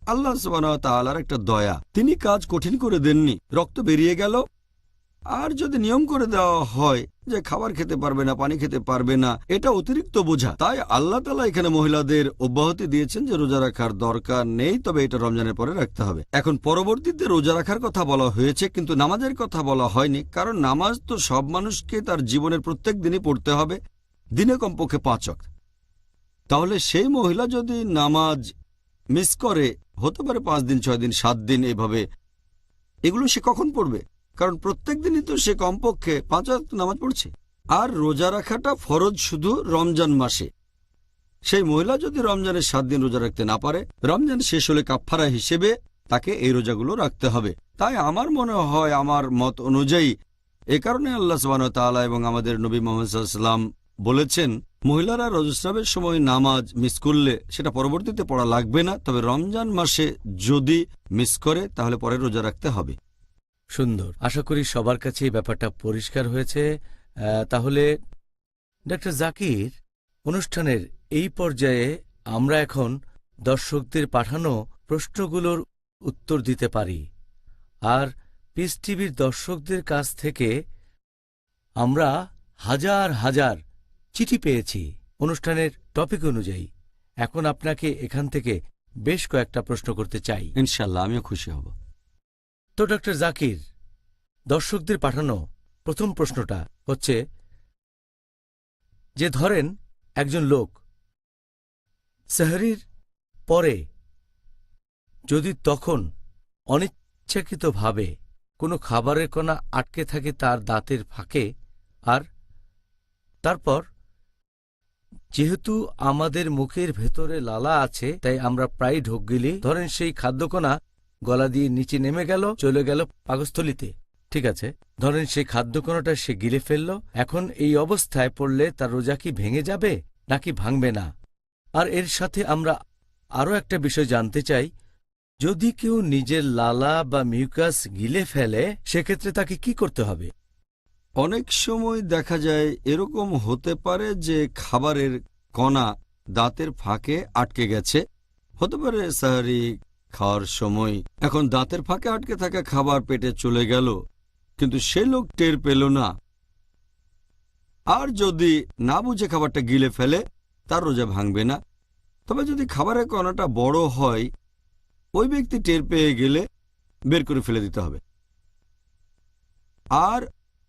আল্লাহ সুবহানাহু ওয়া তাআলার একটা দয়া, তিনি কাজ কঠিন করে দেননি। রক্ত বেরিয়ে গেল, আর যদি নিয়ম করে দেওয়া হয় যে খাবার খেতে পারবে না, পানি খেতে পারবে না, এটা অতিরিক্ত বোঝা। তাই আল্লাহ তাআলা এখানে মহিলাদের অব্যাহতি দিয়েছেন যে রোজা রাখার দরকার নেই, তবে এটা রমজানের পরে রাখতে হবে। এখন পরবর্তীতে রোজা রাখার কথা বলা হয়েছে, কিন্তু নামাজের কথা বলা হয়নি, কারণ নামাজ তো সব মানুষকে তার জীবনের প্রত্যেক দিনই পড়তে হবে, দিনে কমপক্ষে 5 ওয়াক্ত। তাহলে সেই মহিলা যদি নামাজ মিস করে, হতে পারে 5 দিন, 6 দিন, 7 দিন, এভাবে, এগুলো সে কখন পড়বে? কারণ প্রত্যেক দিনই তো সে কমপক্ষে 5 ওয়াক্ত নামাজ পড়ছে। আর রোজা রাখাটা ফরজ শুধু রমজান মাসে। সেই মহিলা যদি রমজানের 7 দিন রোজা রাখতে না পারে, রমজান শেষ হলে কাফফারা হিসেবে তাকে এই রোজাগুলো রাখতে হবে। তাই আমার মনে হয়, আমার মত অনুযায়ী, এ কারণে আল্লাহ সুবহানাহু ওয়া তাআলা এবং আমাদের নবী মুহাম্মদ সাল্লাল্লাহু আলাইহি ওয়াসাল্লাম বলেছেন, মহিলারা রজস্রাবের সময় নামাজ মিস করলে সেটা পরবর্তীতে পড়া লাগবে না, তবে রমজান মাসে যদি মিস করে তাহলে পরে রোজা রাখতে হবে। সুন্দর। আশা করি সবার কাছে এই ব্যাপারটা পরিষ্কার হয়েছে। তাহলে ডক্টর জাকির, অনুষ্ঠানের এই পর্যায়ে আমরা এখন দর্শকদের পাঠানো প্রশ্নগুলোর উত্তর দিতে পারি। আর পিস টিভির দর্শকদের কাছ থেকে আমরা হাজার হাজার চিঠি পেয়েছি অনুষ্ঠানের টপিক অনুযায়ী। এখন আপনাকে এখান থেকে বেশ কয়েকটা প্রশ্ন করতে চাই। ইনশাআল্লাহ, আমিও খুশি হব। তো ডক্টর জাকির, দর্শকদের পাঠানো প্রথম প্রশ্নটা হচ্ছে যে ধরেন একজন লোক সেহরির পরে যদি তখন অনিচ্ছাকৃতভাবে কোনো খাবারের কণা আটকে থাকে তার দাঁতের ফাঁকে, আর তারপর যেহেতু আমাদের মুখের ভেতরে লালা আছে তাই আমরা প্রায় ঢোক গিলি, ধরেন সেই খাদ্যকণা গলা দিয়ে নিচে নেমে গেল, চলে গেল পাকস্থলিতে, ঠিক আছে, ধরেন সেই খাদ্যকণাটা সে গিলে ফেলল। এখন এই অবস্থায় পড়লে তার রোজা কি ভেঙে যাবে নাকি ভাঙবে না? আর এর সাথে আমরা আরও একটা বিষয় জানতে চাই, যদি কেউ নিজের লালা বা মিউকাস গিলে ফেলে সেক্ষেত্রে তাকে কি করতে হবে? অনেক সময় দেখা যায় এরকম হতে পারে যে খাবারের কণা দাঁতের ফাঁকে আটকে গেছে, হতে পারে সাহারি খাওয়ার সময়। এখন দাঁতের ফাঁকে আটকে থাকা খাবার পেটে চলে গেল, কিন্তু সে লোক টের পেল না। আর যদি না বুঝে খাবারটা গিলে ফেলে তার রোজা ভাঙবে না। তবে যদি খাবারের কণাটা বড় হয়, ওই ব্যক্তি টের পেয়ে গেলে বের করে ফেলে দিতে হবে। আর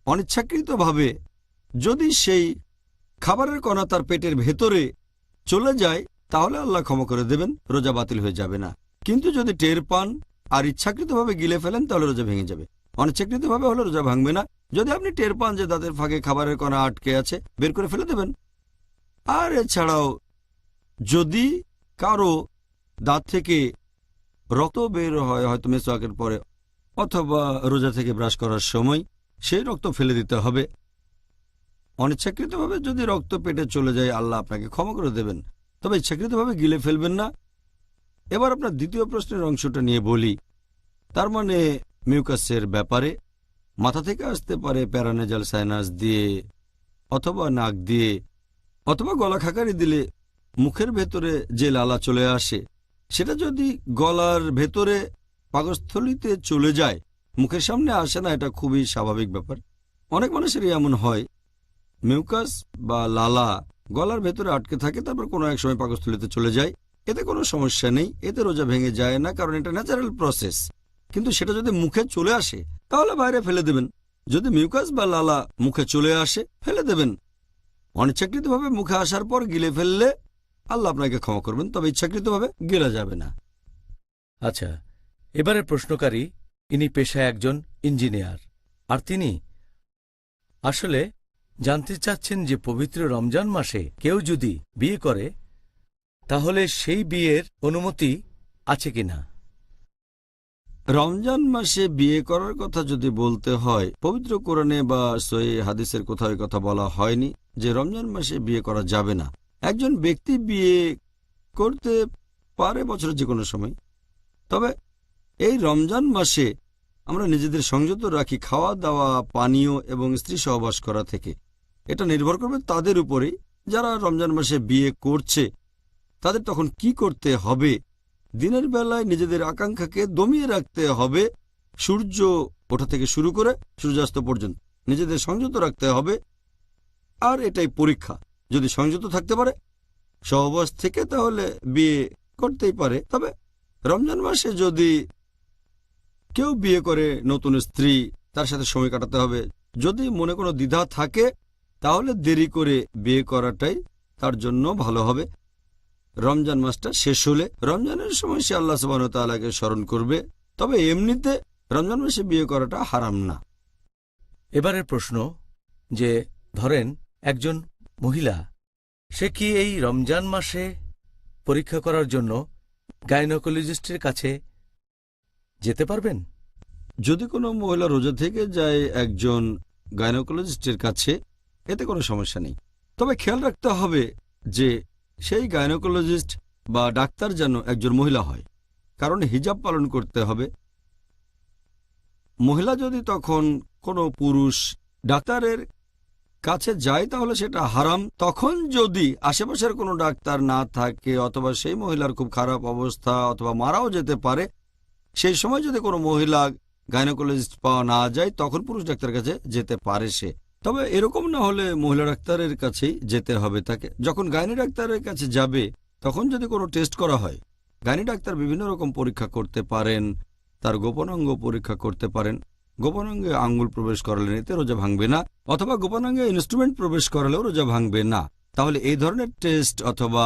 অনিচ্ছাকৃতভাবে যদি সেই খাবারের কণা তার পেটের ভেতরে চলে যায় তাহলে আল্লাহ ক্ষমা করে দেবেন, রোজা বাতিল হয়ে যাবে না। কিন্তু যদি টের পান আর ইচ্ছাকৃতভাবে গিলে ফেলেন তাহলে রোজা ভেঙে যাবে। অনিচ্ছাকৃতভাবে হলে রোজা ভাঙবে না। যদি আপনি টের পান যে দাঁতের ফাঁকে খাবারের কণা আটকে আছে, বের করে ফেলে দেবেন। আর এছাড়াও যদি কারো দাঁত থেকে রক্ত বের হয়, হয়তো মেসওয়াকের পরে অথবা রোজা থেকে ব্রাশ করার সময়, সেই রক্ত ফেলে দিতে হবে। অনিচ্ছাকৃতভাবে যদি রক্ত পেটে চলে যায় আল্লাহ আপনাকে ক্ষমা করে দেবেন, তবে ইচ্ছাকৃতভাবে গিলে ফেলবেন না। এবার আপনার দ্বিতীয় প্রশ্নের অংশটা নিয়ে বলি। তার মানে মিউকাসের ব্যাপারে মাথা থেকে আসতে পারে প্যারানেজাল সাইনাস দিয়ে, অথবা নাক দিয়ে, অথবা গলা খাকারি দিলে মুখের ভেতরে যে লালা চলে আসে সেটা যদি গলার ভেতরে পাকস্থলিতে চলে যায়, মুখের সামনে আসে না, এটা খুবই স্বাভাবিক ব্যাপার। অনেক মানুষেরই এমন হয়, মিউকাস বা লালা গলার ভেতরে আটকে থাকে, তারপর কোনো এক সময় পাকস্থলিতে চলে যায়। এতে কোনো সমস্যা নেই, এতে রোজা ভেঙে যায় না, কারণ এটা ন্যাচারাল প্রসেস। কিন্তু সেটা যদি মুখে চলে আসে তাহলে বাইরে ফেলে দেবেন। যদি মিউকাস বা লালা মুখে চলে আসে ফেলে দেবেন। অনিচ্ছাকৃতভাবে মুখে আসার পর গিলে ফেললে আল্লাহ আপনাকে ক্ষমা করবেন, তবে ইচ্ছাকৃতভাবে গিলা যাবে না। আচ্ছা, এবারের প্রশ্নকারী ইনি পেশায় একজন ইঞ্জিনিয়ার, আর তিনি আসলে জানতে চাচ্ছেন যে পবিত্র রমজান মাসে কেউ যদি বিয়ে করে তাহলে সেই বিয়ের অনুমতি আছে কিনা। রমজান মাসে বিয়ে করার কথা যদি বলতে হয়, পবিত্র কোরআনে বা সহিহ হাদিসের কোথাও এই কথা বলা হয়নি যে রমজান মাসে বিয়ে করা যাবে না। একজন ব্যক্তি বিয়ে করতে পারে বছরের যে কোনো সময়, তবে এই রমজান মাসে আমরা নিজেদের সংযত রাখি খাওয়া দাওয়া, পানীয় এবং স্ত্রী সহবাস করা থেকে। এটা নির্ভর করবে তাদের উপরেই। যারা রমজান মাসে বিয়ে করছে তাদের তখন কি করতে হবে? দিনের বেলায় নিজেদের আকাঙ্ক্ষাকে দমিয়ে রাখতে হবে, সূর্য ওঠা থেকে শুরু করে সূর্যাস্ত পর্যন্ত নিজেদের সংযত রাখতে হবে। আর এটাই পরীক্ষা। যদি সংযত থাকতে পারে সহবাস থেকে তাহলে বিয়ে করতেই পারে। তবে রমজান মাসে যদি কেউ বিয়ে করে নতুন স্ত্রী, তার সাথে সময় কাটাতে হবে। যদি মনে কোনো দ্বিধা থাকে তাহলে দেরি করে বিয়ে করাটাই তার জন্য ভালো হবে। রমজান মাসটা শেষ হলে রমজানের সময় সে আল্লাহ সুবহানাহু ওয়া তাআলাকে স্মরণ করবে। তবে এমনিতে রমজান মাসে বিয়ে করাটা হারাম না। এবারের প্রশ্ন যে ধরেন একজন মহিলা, সে কি এই রমজান মাসে পরীক্ষা করার জন্য গাইনোকোলজিস্টের কাছে যেতে পারবেন? যদি কোনো মহিলা রোজা থেকে যায় একজন গাইনোকোলজিস্টের কাছে, এতে কোনো সমস্যা নেই। তবে খেয়াল রাখতে হবে যে সেই গাইনোকোলজিস্ট বা ডাক্তার যেন একজন মহিলা হয়, কারণ হিজাব পালন করতে হবে। মহিলা যদি তখন কোনো পুরুষ ডাক্তারের কাছে যায় তাহলে সেটা হারাম। তখন যদি আশেপাশের কোনো ডাক্তার না থাকে অথবা সেই মহিলার খুব খারাপ অবস্থা অথবা মারাও যেতে পারে, সেই সময় যদি কোনো মহিলা গাইনোকোলজিস্ট পাওয়া না যায় তখন পুরুষ ডাক্তারের কাছে যেতে পারে সে। তবে এরকম না হলে মহিলা ডাক্তারের কাছেই যেতে হবে তাকে। যখন গাইনি ডাক্তারের কাছে যাবে তখন যদি কোনো টেস্ট করা হয়, গাইনি ডাক্তার বিভিন্ন রকম পরীক্ষা করতে পারেন, তার গোপনাঙ্গ পরীক্ষা করতে পারেন। গোপনাঙ্গে আঙ্গুল প্রবেশ করালে এতে রোজা ভাঙবে না, অথবা গোপনাঙ্গে ইনস্ট্রুমেন্ট প্রবেশ করালেও রোজা ভাঙবে না। তাহলে এই ধরনের টেস্ট অথবা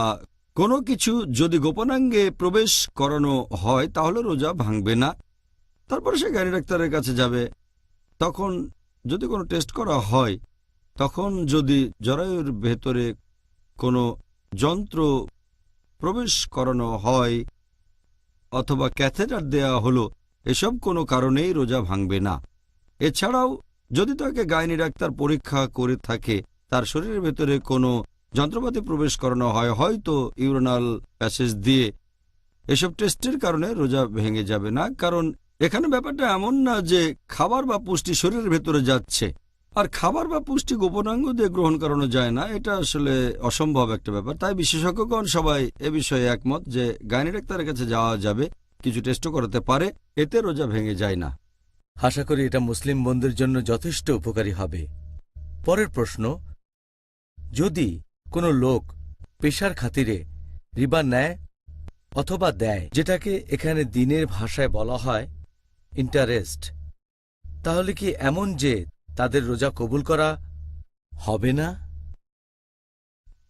কোনো কিছু যদি গোপনাঙ্গে প্রবেশ করানো হয় তাহলে রোজা ভাঙবে না। তারপরে সে গাইনি ডাক্তারের কাছে যাবে। তখন যদি কোনো টেস্ট করা হয়, তখন যদি জরায়ুর ভেতরে কোনো যন্ত্র প্রবেশ করানো হয় অথবা ক্যাথেটার দেয়া হলো, এসব কোনো কারণেই রোজা ভাঙবে না। এছাড়াও যদি তাকে গাইনি ডাক্তার পরীক্ষা করে থাকে, তার শরীরের ভেতরে কোনো যন্ত্রপাতি প্রবেশ করানো হয়, হয়তো ইউরিনাল প্যাসেজ দিয়ে, এসব টেস্টের কারণে রোজা ভেঙে যাবে না। কারণ এখানে ব্যাপারটা এমন না যে খাবার বা পুষ্টি শরীরের ভেতরে যাচ্ছে, আর খাবার বা পুষ্টি গোপনাঙ্গ দিয়ে গ্রহণ করানো যায় না, এটা আসলে অসম্ভব একটা ব্যাপার। তাই বিশেষজ্ঞগণ সবাই এ বিষয়ে একমত যে গাইনি ডাক্তারের কাছে যাওয়া যাবে, কিছু টেস্টও করাতে পারে, এতে রোজা ভেঙে যায় না। আশা করি এটা মুসলিম বন্ধুর জন্য যথেষ্ট উপকারী হবে। পরের প্রশ্ন, যদি কোনো লোক পেশার খাতিরে রিবা নেয় অথবা দেয়, যেটাকে এখানে দিনের ভাষায় বলা হয় ইন্টারেস্ট, তাহলে কি এমন যে তাদের রোজা কবুল করা হবে না?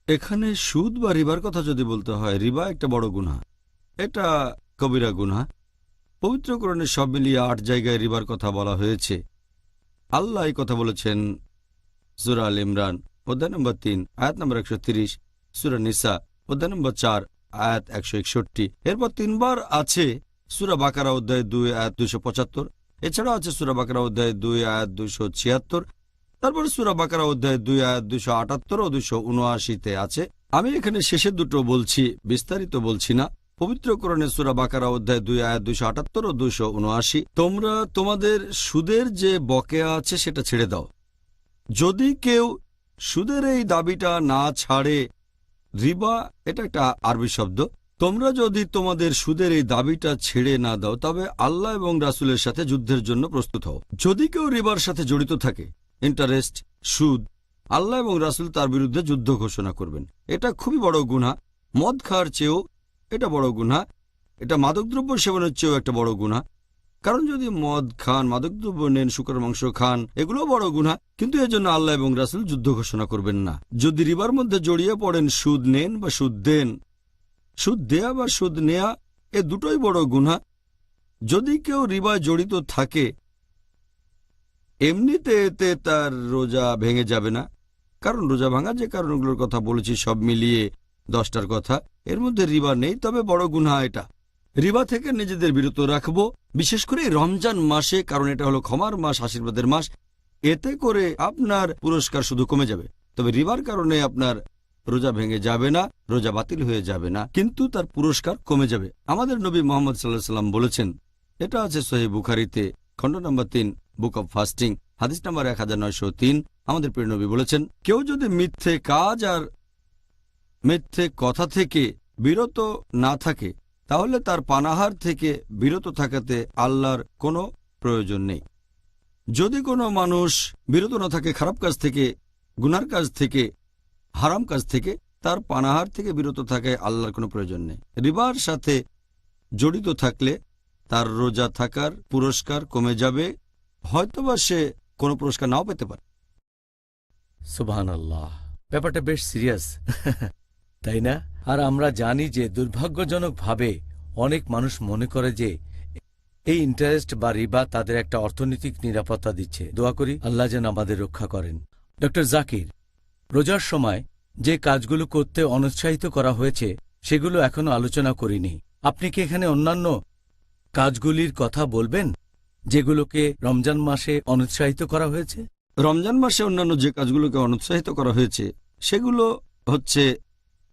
এখানে সুদ বা রিবার কথা যদি বলতে হয়, রিবা একটা বড় গুনাহ, এটা কবিরা গুনাহ। পবিত্র কোরআনে সব মিলিয়ে 8 জায়গায় রিবার কথা বলা হয়েছে। আল্লাহ এই কথা বলেছেন সূরা আল ইমরান অধ্যায় নম্বর 3 আয়াত নম্বর 130, সূরা নিসা অধ্যায় নম্বর 4 আয়াত 161। এরপর 3 বার আছে সূরা বাকারা অধ্যায় 2 আয়াত 275। এছাড়াও আছে সূরা বাকারা অধ্যায় 2 আয়াত 276। তারপর সূরা বাকারা অধ্যায় 2 আয়াত 278 ও 279-তে আছে। আমি এখানে শেষের দুটো বলছি, বিস্তারিত বলছি না। পবিত্র কোরআনে সূরা বাকারা অধ্যায় 2 আয়াত 278 ও 279, তোমরা তোমাদের সুদের যে বকেয়া আছে সেটা ছেড়ে দাও। যদি কেউ সুদের এই দাবিটা না ছাড়ে, রিবা এটা একটা আরবি শব্দ, তোমরা যদি তোমাদের সুদের এই দাবিটা ছেড়ে না দাও তবে আল্লাহ এবং রাসূলের সাথে যুদ্ধের জন্য প্রস্তুত হও। যদি কেউ রিবার সাথে জড়িত থাকে, ইন্টারেস্ট, সুদ, আল্লাহ এবং রাসূল তার বিরুদ্ধে যুদ্ধ ঘোষণা করবেন। এটা খুবই বড় গুনাহ। মদ খাওয়ার চেয়েও এটা বড় গুনাহ। এটা মাদকদ্রব্য সেবনের চেয়েও একটা বড় গুনাহ। কারণ যদি মদ খান, মাদকদ্রব্য নেন, শুকরের মাংস খান, এগুলো বড় গুনাহ, কিন্তু এজন্য আল্লাহ এবং রাসূল যুদ্ধ ঘোষণা করবেন না। যদি রিবার মধ্যে জড়িয়ে পড়েন, সুদ নেন বা সুদ দেন, সুদ দেয়া বা সুদ নেয়া, এ দুটোই বড় গুনাহ। যদি কেউ রিবায় জড়িত থাকে, এমনিতে এতে তার রোজা ভেঙে যাবে না। কারণ রোজা ভাঙা যে কারণগুলোর কথা বলেছি সব মিলিয়ে 10টার কথা, এর মধ্যে রিবা নেই। তবে বড় গুনাহ এটা। রিবা থেকে নিজেদের বিরত রাখবো, বিশেষ করে রমজান মাসে, কারণ এটা হলো ক্ষমার মাস, আশীর্বাদের মাস। এতে করে আপনার পুরস্কার শুধু কমে যাবে। তবে রিবার কারণে আপনার রোজা ভেঙে যাবে না, রোজা বাতিল হয়ে যাবে না, কিন্তু তার পুরস্কার কমে যাবে। আমাদের নবী মুহাম্মদ সাল্লাল্লাহু আলাইহি ওয়াসাল্লাম বলেছেন, এটা আছে সহিহ বুখারীতে খণ্ড নম্বর 3 বুক অব ফাস্টিং হাদিস নম্বর 1903। আমাদের প্রিয় নবী বলেছেন, কেউ যদি মিথ্যে কাজ আর মিথ্যে কথা থেকে বিরত না থাকে তাহলে তার পানাহার থেকে বিরত থাকাতে আল্লাহর কোনো প্রয়োজন নেই। যদি কোনো মানুষ বিরত না থাকে খারাপ কাজ থেকে, গুনার কাজ থেকে, হারাম কাজ থেকে, তার পানাহার থেকে বিরত থাকায় আল্লাহর কোনো প্রয়োজন নেই। রিবার সাথে জড়িত থাকলে তার রোজা থাকার পুরস্কার কমে যাবে, হয়তোবা সে কোনো পুরস্কার নাও পেতে পারে। সুবহানাল্লাহ, ব্যাপারটা বেশ সিরিয়াস, তাই না? আর আমরা জানি যে দুর্ভাগ্যজনকভাবে অনেক মানুষ মনে করে যে এই ইন্টারেস্ট বা রিবা তাদের একটা অর্থনৈতিক নিরাপত্তা দিচ্ছে। দোয়া করি আল্লাহ যেন আমাদের রক্ষা করেন। ডক্টর জাকির, রোজার সময় যে কাজগুলো করতে অনুৎসাহিত করা হয়েছে সেগুলো এখনো আলোচনা করিনি। আপনি কি এখানে অন্যান্য কাজগুলির কথা বলবেন যেগুলোকে রমজান মাসে অনুৎসাহিত করা হয়েছে? রমজান মাসে অন্যান্য যে কাজগুলোকে অনুৎসাহিত করা হয়েছে সেগুলো হচ্ছে,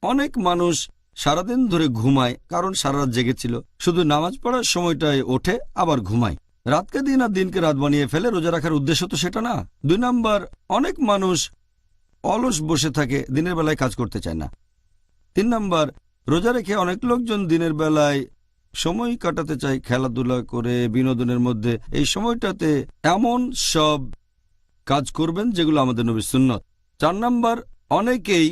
অনেক মানুষ সারাদিন ধরে ঘুমায় কারণ সারা রাত জেগেছিল, শুধু নামাজ পড়ার সময়টায় ওঠে আবার ঘুমায়। রাতকে দিন আর দিনকে রাত বানিয়ে ফেলে। রোজা রাখার উদ্দেশ্য তো সেটা না। 2 নাম্বার, অনেক মানুষ অলস বসে থাকে, দিনের বেলায় কাজ করতে চায় না। 3 নাম্বার, রোজা রেখে অনেক লোকজন দিনের বেলায় সময় কাটাতে চায় খেলাধুলা করে, বিনোদনের মধ্যে। এই সময়টাতে এমন সব কাজ করবেন যেগুলো আমাদের নবীর সুন্নত। 4 নাম্বার, অনেকেই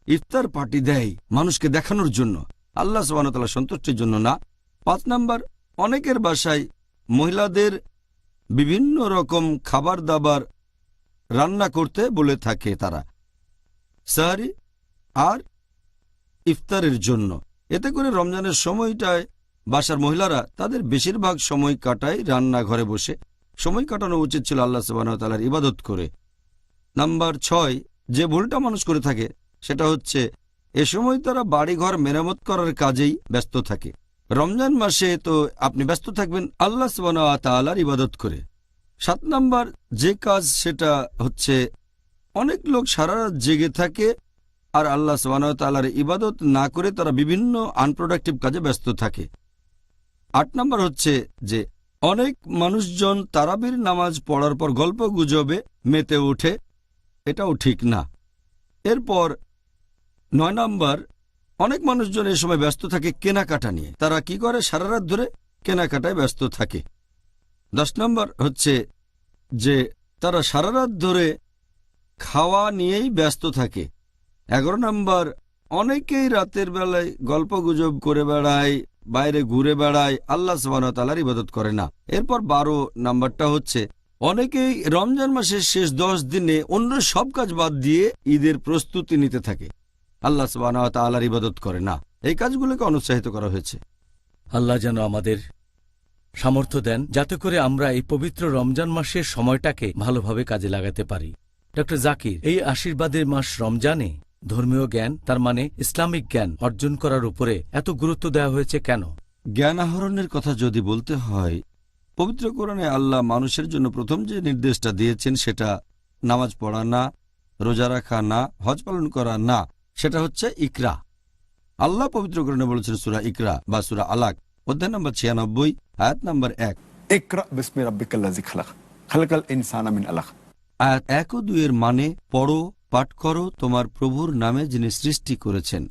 ইফতার পার্টি দেয় মানুষকে দেখানোর জন্য, আল্লাহ সুবহানাহু ওয়া তাআলার সন্তুষ্টির জন্য না। 5 নাম্বার, অনেকের বাসায় মহিলাদের বিভিন্ন রকম খাবার দাবার রান্না করতে বলে থাকে তারা, সাহরি আর ইফতারের জন্য। এতে করে রমজানের সময়টায় বাসার মহিলারা তাদের বেশিরভাগ সময় কাটায় রান্নাঘরে বসে। সময় কাটানো উচিত ছিল আল্লাহ সুবহানাহু ওয়া তাআলার ইবাদত করে। নাম্বার 6, যে ভুলটা মানুষ করে থাকে সেটা হচ্ছে এ সময় তারা বাড়িঘর মেরামত করার কাজেই ব্যস্ত থাকে। রমজান মাসে তো আপনি ব্যস্ত থাকবেন আল্লাহ সুবহানাহু ওয়া তাআলার ইবাদত করে। 7 নাম্বার যে কাজ সেটা হচ্ছে অনেক লোক সারা রাত জেগে থাকে আর আল্লাহ সুবহানাহু ওয়া তাআলার ইবাদত না করে তারা বিভিন্ন আনপ্রোডাক্টিভ কাজে ব্যস্ত থাকে। 8 নাম্বার হচ্ছে যে অনেক মানুষজন তারাবির নামাজ পড়ার পর গল্প গুজবে মেতে ওঠে, এটাও ঠিক না। এরপর 9 নাম্বার, অনেক মানুষজন এই সময় ব্যস্ত থাকে কেনাকাটা নিয়ে। তারা কি করে? সারা রাত ধরে কেনাকাটায় ব্যস্ত থাকে। 10 নাম্বার হচ্ছে যে তারা সারা রাত ধরে খাওয়া নিয়েই ব্যস্ত থাকে। 11 নাম্বার, অনেকেই রাতের বেলায় গল্প গুজব করে বেড়ায়, বাইরে ঘুরে বেড়ায়, আল্লাহ সুবহানাহু ওয়া তাআলার ইবাদত করে না। এরপর 12 নাম্বারটা হচ্ছে অনেকেই রমজান মাসের শেষ 10 দিনে অন্য সব কাজ বাদ দিয়ে ঈদের প্রস্তুতি নিতে থাকে, আল্লাহ সুবহানাহু ওয়া তাআলার ইবাদত করে না। এই কাজগুলোকে অনুৎসাহিত করা হয়েছে। আল্লাহ যেন আমাদের সামর্থ্য দেন যাতে করে আমরা এই পবিত্র রমজান মাসের সময়টাকে ভালোভাবে কাজে লাগাতে পারি। ডক্টর জাকির, এই আশীর্বাদের মাস রমজানে ধর্মীয় জ্ঞান, তার মানে ইসলামিক জ্ঞান অর্জন করার উপরে এত গুরুত্ব দেওয়া হয়েছে কেন? জ্ঞান আহরণের কথা যদি বলতে হয়, পবিত্র কোরআনে আল্লাহ মানুষের জন্য প্রথম যে নির্দেশটা দিয়েছেন সেটা নামাজ পড়া না, রোজা রাখা না, হজ পালন করা না, সেটা হচ্ছে ইকরা। আল্লাহ পবিত্র কোরআনে বলেছেন সূরা ইকরা বা সূরা আলাক, অধ্যায় নম্বর 96, আয়াত নম্বর 1। ইকরা বিসমি রাব্বিকাল্লাযী খালাক, খালাকাল ইনসানা মিন আলাক। আয়াত 1 ও 2 এর মানে, পড়ো, পাঠ করো তোমার প্রভুর নামে যিনি সৃষ্টি করেছেন,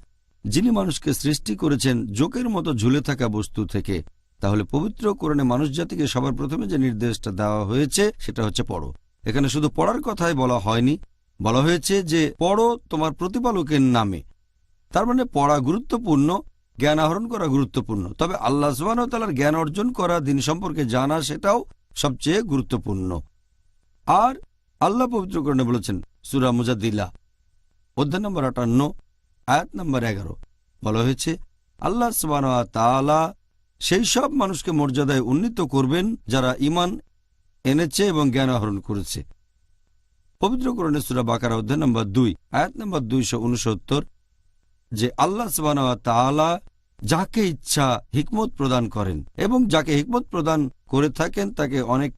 যিনি মানুষকে সৃষ্টি করেছেন জোকের মতো ঝুলে থাকা বস্তু থেকে। তাহলে পবিত্র কোরআনে মানুষ জাতিকে সবার প্রথমে যে নির্দেশটা দেওয়া হয়েছে সেটা হচ্ছে পড়ো। এখানে শুধু পড়ার কথাই বলা হয়নি, বলা হয়েছে যে পড়ো তোমার প্রতিপালকের নামে। তার মানে পড়া গুরুত্বপূর্ণ, জ্ঞান আহরণ করা গুরুত্বপূর্ণ, তবে আল্লাহ সুবহানাহু ওয়া তাআলার জ্ঞান অর্জন করা, দিন সম্পর্কে জানা, সেটাও সবচেয়ে গুরুত্বপূর্ণ। আর আল্লাহ পবিত্র কোরআনে বলেছেন সূরা মুজাদ্দিলা, অধ্যায় নম্বর 58, আয়াত নম্বর 11, বলা হয়েছে আল্লাহ সুবহানাহু ওয়া তাআলা সেই সব মানুষকে মর্যাদায় উন্নীত করবেন যারা ঈমান এনেছে এবং জ্ঞান আহরণ করেছে। পবিত্র কোরআনে সূরা বাকারা, অধ্যায় নম্বর 2, আয়াত নম্বর 269, যে আল্লাহ সুবহানাহু ওয়া তাআলা যাকে ইচ্ছা হিকমত প্রদান করেন এবং যাকে হিকমত প্রদান করে থাকেন তাকে অনেক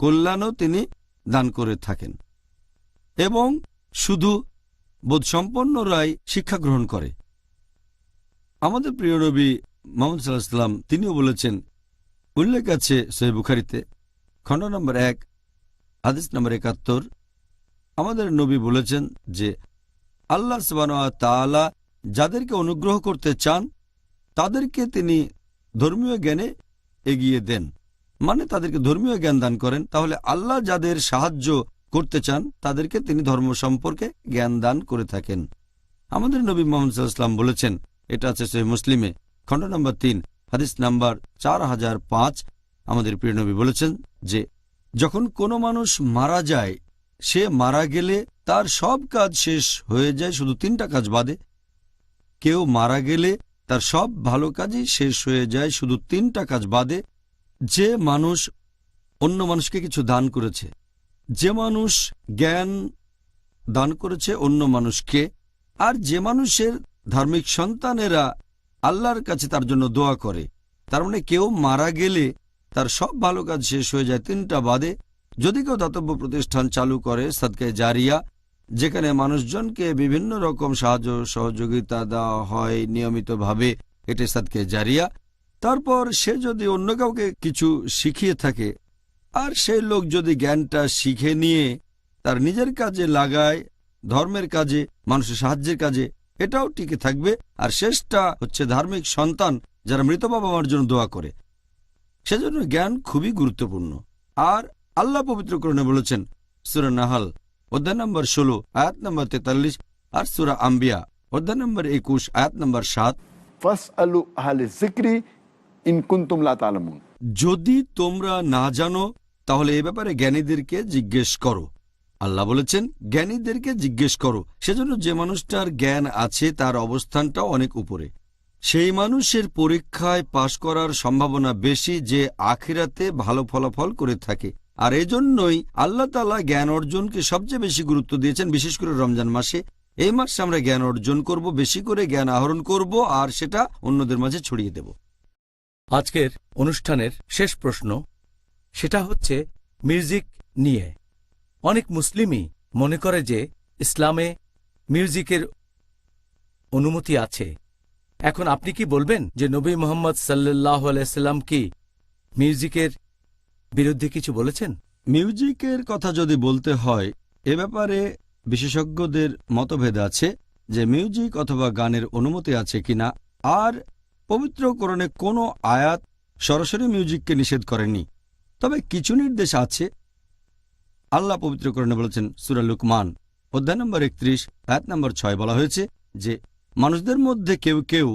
কল্যাণও তিনি দান করে থাকেন, এবং শুধু বোধসম্পন্নরাই শিক্ষা গ্রহণ করে। আমাদের প্রিয় নবী মুহাম্মদ সাল্লাল্লাহু আলাইহি ওয়াসাল্লাম তিনিও বলেছেন, উল্লেখ আছে সহিহ বুখারীতে, খণ্ড নম্বর 1, হাদিস নম্বর 71, আমাদের নবী বলেছেন যে আল্লাহ সুবহানাহু ওয়া তাআলা যাদেরকে অনুগ্রহ করতে চান তাদেরকে তিনি ধর্মীয় জ্ঞানে এগিয়ে দেন, মানে তাদেরকে ধর্মীয় জ্ঞান দান করেন। তাহলে আল্লাহ যাদের সাহায্য করতে চান তাদেরকে তিনি ধর্ম সম্পর্কে জ্ঞান দান করে থাকেন। আমাদের নবী মুহাম্মদ সাল্লাল্লাহু আলাইহি ওয়াসাল্লাম বলেছেন, এটা আছে সহিহ মুসলিমে, খণ্ড নম্বর 3, হাদিস নাম্বার 4005, আমাদের প্রিয় নবী বলেছেন যে যখন কোনো মানুষ মারা যায়, সে মারা গেলে তার সব কাজ শেষ হয়ে যায় শুধু 3টা কাজ বাদে। কেউ মারা গেলে তার সব ভালো কাজই শেষ হয়ে যায় শুধু 3টা কাজ বাদে। যে মানুষ অন্য মানুষকে কিছু দান করেছে, যে মানুষ জ্ঞান দান করেছে অন্য মানুষকে, আর যে মানুষের ধার্মিক সন্তানেরা আল্লাহর কাছে তার জন্য দোয়া করে। তার মানে কেউ মারা গেলে তার সব ভালো কাজ শেষ হয়ে যায় 3টা বাদে, যদি কেউ দাতব্য প্রতিষ্ঠান চালু করে সাদকায়ে জারিয়া, যেখানে মানুষজনকে বিভিন্ন রকম সাহায্য সহযোগিতা দেওয়া হয় নিয়মিতভাবে, এটি সাদকায়ে জারিয়া। তারপর সে যদি অন্য কাউকে কিছু শিখিয়ে থাকে আর সেই লোক যদি জ্ঞানটা শিখে নিয়ে তার নিজের কাজে লাগায়, ধর্মের কাজে, মানুষের সাহায্যের কাজে, এটাও টিকে থাকবে। আর শেষটা হচ্ছে ধার্মিক সন্তান যারা মৃত বাবা মার জন্য দোয়া করে। সেজন্য জ্ঞান খুবই গুরুত্বপূর্ণ। আর আল্লাহ পবিত্র কোরআনে বলেছেন সূরা নাহাল অধ্যায় নম্বর 16 আয়াত নম্বর 43 আর সূরা আম্বিয়া অধ্যায় নম্বর 21 আয়াত নম্বর 7, ফাসআলু আহলে যিকরি ইন কুনতুম লা তা'লামুন। যদি তোমরা না জানো তাহলে এ ব্যাপারে জ্ঞানীদেরকে জিজ্ঞেস করো। আল্লাহ বলেছেন জ্ঞানীদেরকে জিজ্ঞেস করো। সেজন্য যে মানুষটার জ্ঞান আছে তার অবস্থানটাও অনেক উপরে। সেই মানুষের পরীক্ষায় পাশ করার সম্ভাবনা বেশি যে আখিরাতে ভালো ফলাফল করে থাকে। আর এজন্যই আল্লাহ তাআলা জ্ঞান অর্জনকে সবচেয়ে বেশি গুরুত্ব দিয়েছেন, বিশেষ করে রমজান মাসে। এই মাসে আমরা জ্ঞান অর্জন করব, বেশি করে জ্ঞান আহরণ করব আর সেটা অন্যদের মাঝে ছড়িয়ে দেব। আজকের অনুষ্ঠানের শেষ প্রশ্ন, সেটা হচ্ছে মিউজিক নিয়ে। অনেক মুসলিমই মনে করে যে ইসলামে মিউজিকের অনুমতি আছে। এখন আপনি কি বলবেন যে নবী মুহাম্মদ সাল্লাল্লাহু আলাইহি সাল্লাম কি মিউজিকের বিরুদ্ধে কিছু বলেছেন? মিউজিকের কথা যদি বলতে হয়, এ ব্যাপারে বিশেষজ্ঞদের মতভেদ আছে যে মিউজিক অথবা গানের অনুমতি আছে কিনা। আর পবিত্র কোরআনে কোনো আয়াত সরাসরি মিউজিককে নিষেধ করেনি, তবে কিছু নির্দেশ আছে। আল্লাহ পবিত্র কোরআনে বলেছেন সূরা লুকমান অধ্যায় নম্বর 31 আয়াত নম্বর 6 বলা হয়েছে যে মানুষদের মধ্যে কেউ কেউ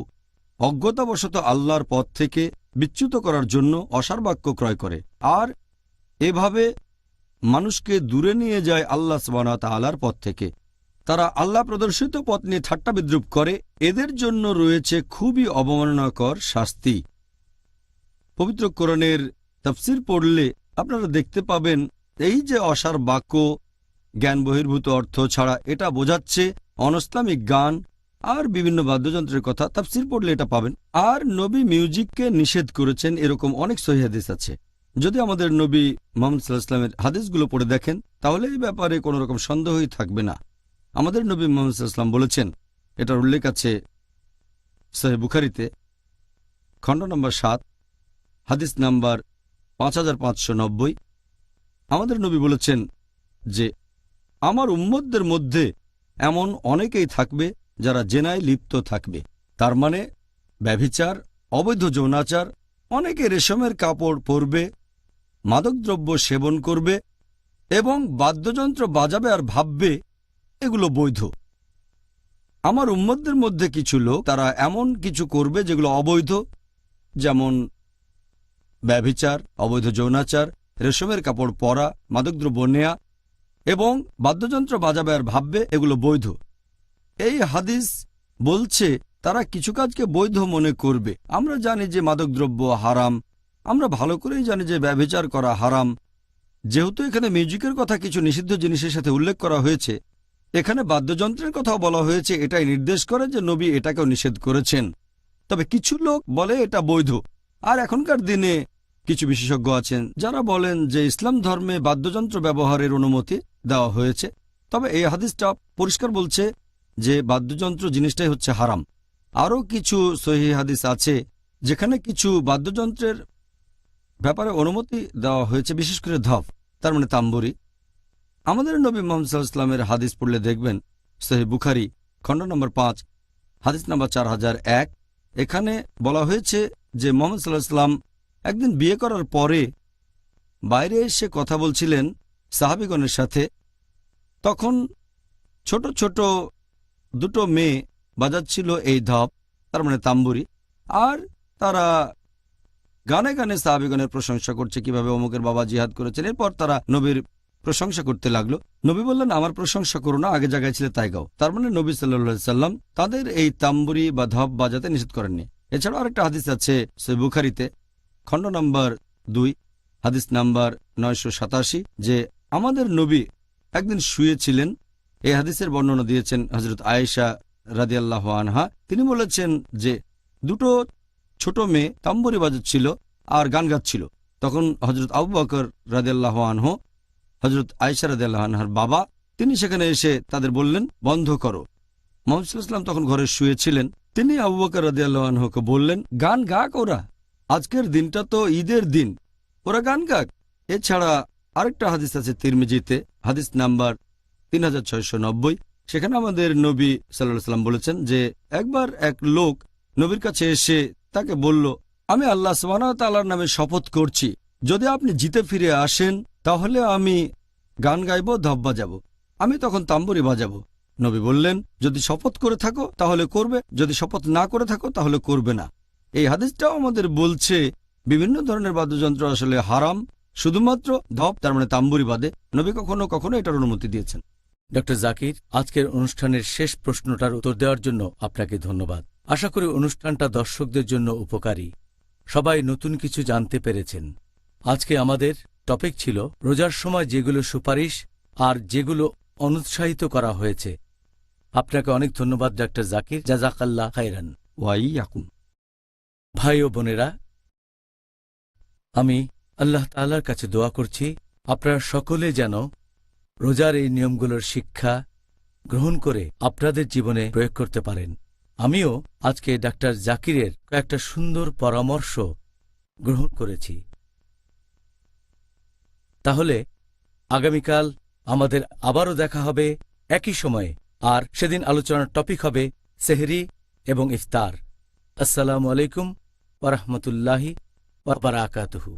অজ্ঞতাবশত আল্লাহর পথ থেকে বিচ্যুত করার জন্য অসার বাক্য ক্রয় করে আর এভাবে মানুষকে দূরে নিয়ে যায় আল্লাহ সুবহানাহু ওয়া তাআলার পথ থেকে। তারা আল্লাহ প্রদর্শিত পথ নিয়ে ঠাট্টা বিদ্রূপ করে। এদের জন্য রয়েছে খুবই অবমাননাকর শাস্তি। পবিত্র কোরআনের তাফসীর পড়লে আপনারা দেখতে পাবেন এই যে অসার বাক্য, জ্ঞান বহির্ভূত অর্থ ছাড়া, এটা বোঝাচ্ছে অনইসলামিক গান আর বিভিন্ন বাদ্যযন্ত্রের কথা। তাফসীর পড়লে এটা পাবেন। আর নবী মিউজিককে নিষেধ করেছেন এরকম অনেক সহিহ হাদিস আছে। যদি আমাদের নবী মুহাম্মদ সাল্লাল্লাহু আলাইহি ওয়াসাল্লামের হাদিসগুলো পড়ে দেখেন তাহলে এই ব্যাপারে কোনো রকম সন্দেহই থাকবে না। আমাদের নবী মুহাম্মদ সাল্লাল্লাহু আলাইহি ওয়াসাল্লাম বলেছেন, এটার উল্লেখ আছে সহিহ বুখারীতে খণ্ড নম্বর 7 হাদিস নাম্বার 5590। আমাদের নবী বলেছেন যে আমার উম্মতদের মধ্যে এমন অনেকেই থাকবে যারা জেনায় লিপ্ত থাকবে। তার মানে ব্যভিচার, অবৈধ যৌনাচার, অনেকে রেশমের কাপড় পরবে, মাদকদ্রব্য সেবন করবে এবং বাদ্যযন্ত্র বাজাবে আর ভাববে এগুলো বৈধ। আমার উম্মতদের মধ্যে কিছু লোক তারা এমন কিছু করবে যেগুলো অবৈধ, যেমন ব্যভিচার, অবৈধ যৌনাচার, রেশমের কাপড় পরা, মাদকদ্রব্য নেয়া এবং বাদ্যযন্ত্র বাজাবে আর ভাববে এগুলো বৈধ। এই হাদিস বলছে তারা কিছু কাজকে বৈধ মনে করবে। আমরা জানি যে মাদকদ্রব্য হারাম, আমরা ভালো করেই জানি যে ব্যভিচার করা হারাম। যেহেতু এখানে মিউজিকের কথা কিছু নিষিদ্ধ জিনিসের সাথে উল্লেখ করা হয়েছে, এখানে বাদ্যযন্ত্রের কথাও বলা হয়েছে, এটাই নির্দেশ করে যে নবী এটাকেও নিষেধ করেছেন। তবে কিছু লোক বলে এটা বৈধ। আর এখনকার দিনে কিছু বিশেষজ্ঞ আছেন যারা বলেন যে ইসলাম ধর্মে বাদ্যযন্ত্র ব্যবহারের অনুমতি দেওয়া হয়েছে। তবে এই হাদিসটা পরিষ্কার বলছে যে বাদ্যযন্ত্র জিনিসটাই হচ্ছে হারাম। আরও কিছু সহিহ হাদিস আছে যেখানে কিছু বাদ্যযন্ত্রের ব্যাপারে অনুমতি দেওয়া হয়েছে, বিশেষ করে ধপ, তার মানে তাম্বুরি। আমাদের নবী মুহাম্মদ সাল্লাল্লাহু আলাইহি ওয়াসাল্লামের হাদিস পড়লে দেখবেন সহিহ বুখারী খণ্ড নম্বর 5 হাদিস নম্বর 4001। এখানে বলা হয়েছে যে মুহাম্মদ সাল্লাল্লাহু আলাইহি ওয়াসাল্লাম একদিন বিয়ে করার পরে বাইরে এসে কথা বলছিলেন সাহাবীগণের সাথে। তখন ছোট ছোট দুটো মেয়ে বাজাচ্ছিল এই ধপ, তার মানে তাম্বুরি, আর তারা গানে গানে সাহাবীগণের প্রশংসা করছে কিভাবে অমুকের বাবা জিহাদ করেছেন। এরপর তারা নবীর প্রশংসা করতে লাগলো। নবী বললেন, আমার প্রশংসা করো না, আগে জায়গায় ছিল তাই গাও। তার মানে নবী সাল্লাল্লাহু আলাইহি সাল্লাম তাদের এই তাম্বুরি বা ধপ বাজাতে নিষেধ করেননি। এছাড়াও আরেকটা হাদিস আছে সহিহ বুখারীতে খণ্ড নম্বর 2 হাদিস নাম্বার 987 যে আমাদের নবী একদিন শুয়েছিলেন। এই হাদিসের বর্ণনা দিয়েছেন হযরত আয়েশা রাদিয়াল্লাহু আনহা। তিনি বলেছেন যে দুটো ছোট মেয়ে তাম্বুরি বাজাচ্ছিল আর গান গাচ্ছিল। তখন হযরত আবু বকর রাদিয়াল্লাহু আনহু হযরত আয়েশা রাদিয়াল্লাহু আনহার বাবা, তিনি সেখানে এসে তাদের বললেন, বন্ধ করো। মুহাম্মদ সাল্লাল্লাহু আলাইহি ওয়াসাল্লাম তখন ঘরে শুয়েছিলেন। তিনি আবু বকর রাদিয়াল্লাহু আনহুকে বললেন, গান গাক ওরা, আজকের দিনটা তো ঈদের দিন, ওরা গান গাক। এছাড়া আরেকটা হাদিস আছে তিরমিজিতে, হাদিস নাম্বার 3690। সেখানে আমাদের নবী সাল্লাল্লাহু আলাইহি ওয়াসাল্লাম বলেছেন যে একবার এক লোক নবীর কাছে এসে তাকে বলল, আমি আল্লাহ সুবহানাহু ওয়া তাআলার নামে শপথ করছি, যদি আপনি জিতে ফিরে আসেন তাহলে আমি গান গাইব, ধপ বাজাবো, আমি তখন তাম্বুরি বাজাবো। নবী বললেন, যদি শপথ করে থাকো তাহলে করবে, যদি শপথ না করে থাকো তাহলে করবে না। এই হাদিসটাও আমাদের বলছে বিভিন্ন ধরনের বাদ্যযন্ত্র আসলে হারাম, শুধুমাত্র ধপ, তার মানে তাম্বুরি বাদে। নবী কখনো কখনো এটার অনুমতি দিয়েছেন। ডক্টর জাকির, আজকের অনুষ্ঠানের শেষ প্রশ্নটার উত্তর দেওয়ার জন্য আপনাকে ধন্যবাদ। আশা করি অনুষ্ঠানটা দর্শকদের জন্য উপকারী, সবাই নতুন কিছু জানতে পেরেছেন। আজকে আমাদের টপিক ছিল রোজার সময় যেগুলো সুপারিশ আর যেগুলো অনুৎসাহিত করা হয়েছে। আপনাকে অনেক ধন্যবাদ ডক্টর জাকির, জাযাকাল্লাহ খাইরান। ওয়াইয়াকুম। ভাই ও বোনেরা, আমি আল্লাহ তাআলার কাছে দোয়া করছি আপনারা সকলে যেন রোজার এই নিয়মগুলোর শিক্ষা গ্রহণ করে আপনাদের জীবনে প্রয়োগ করতে পারেন। আমিও আজকে ডাক্তার জাকিরের কয়েকটা সুন্দর পরামর্শ গ্রহণ করেছি। তাহলে আগামীকাল আমাদের আবারও দেখা হবে একই সময়ে, আর সেদিন আলোচনার টপিক হবে সেহরি এবং ইফতার। আসসালামু আলাইকুম ওয়া রাহমাতুল্লাহি ওয়া বারাকাতুহু।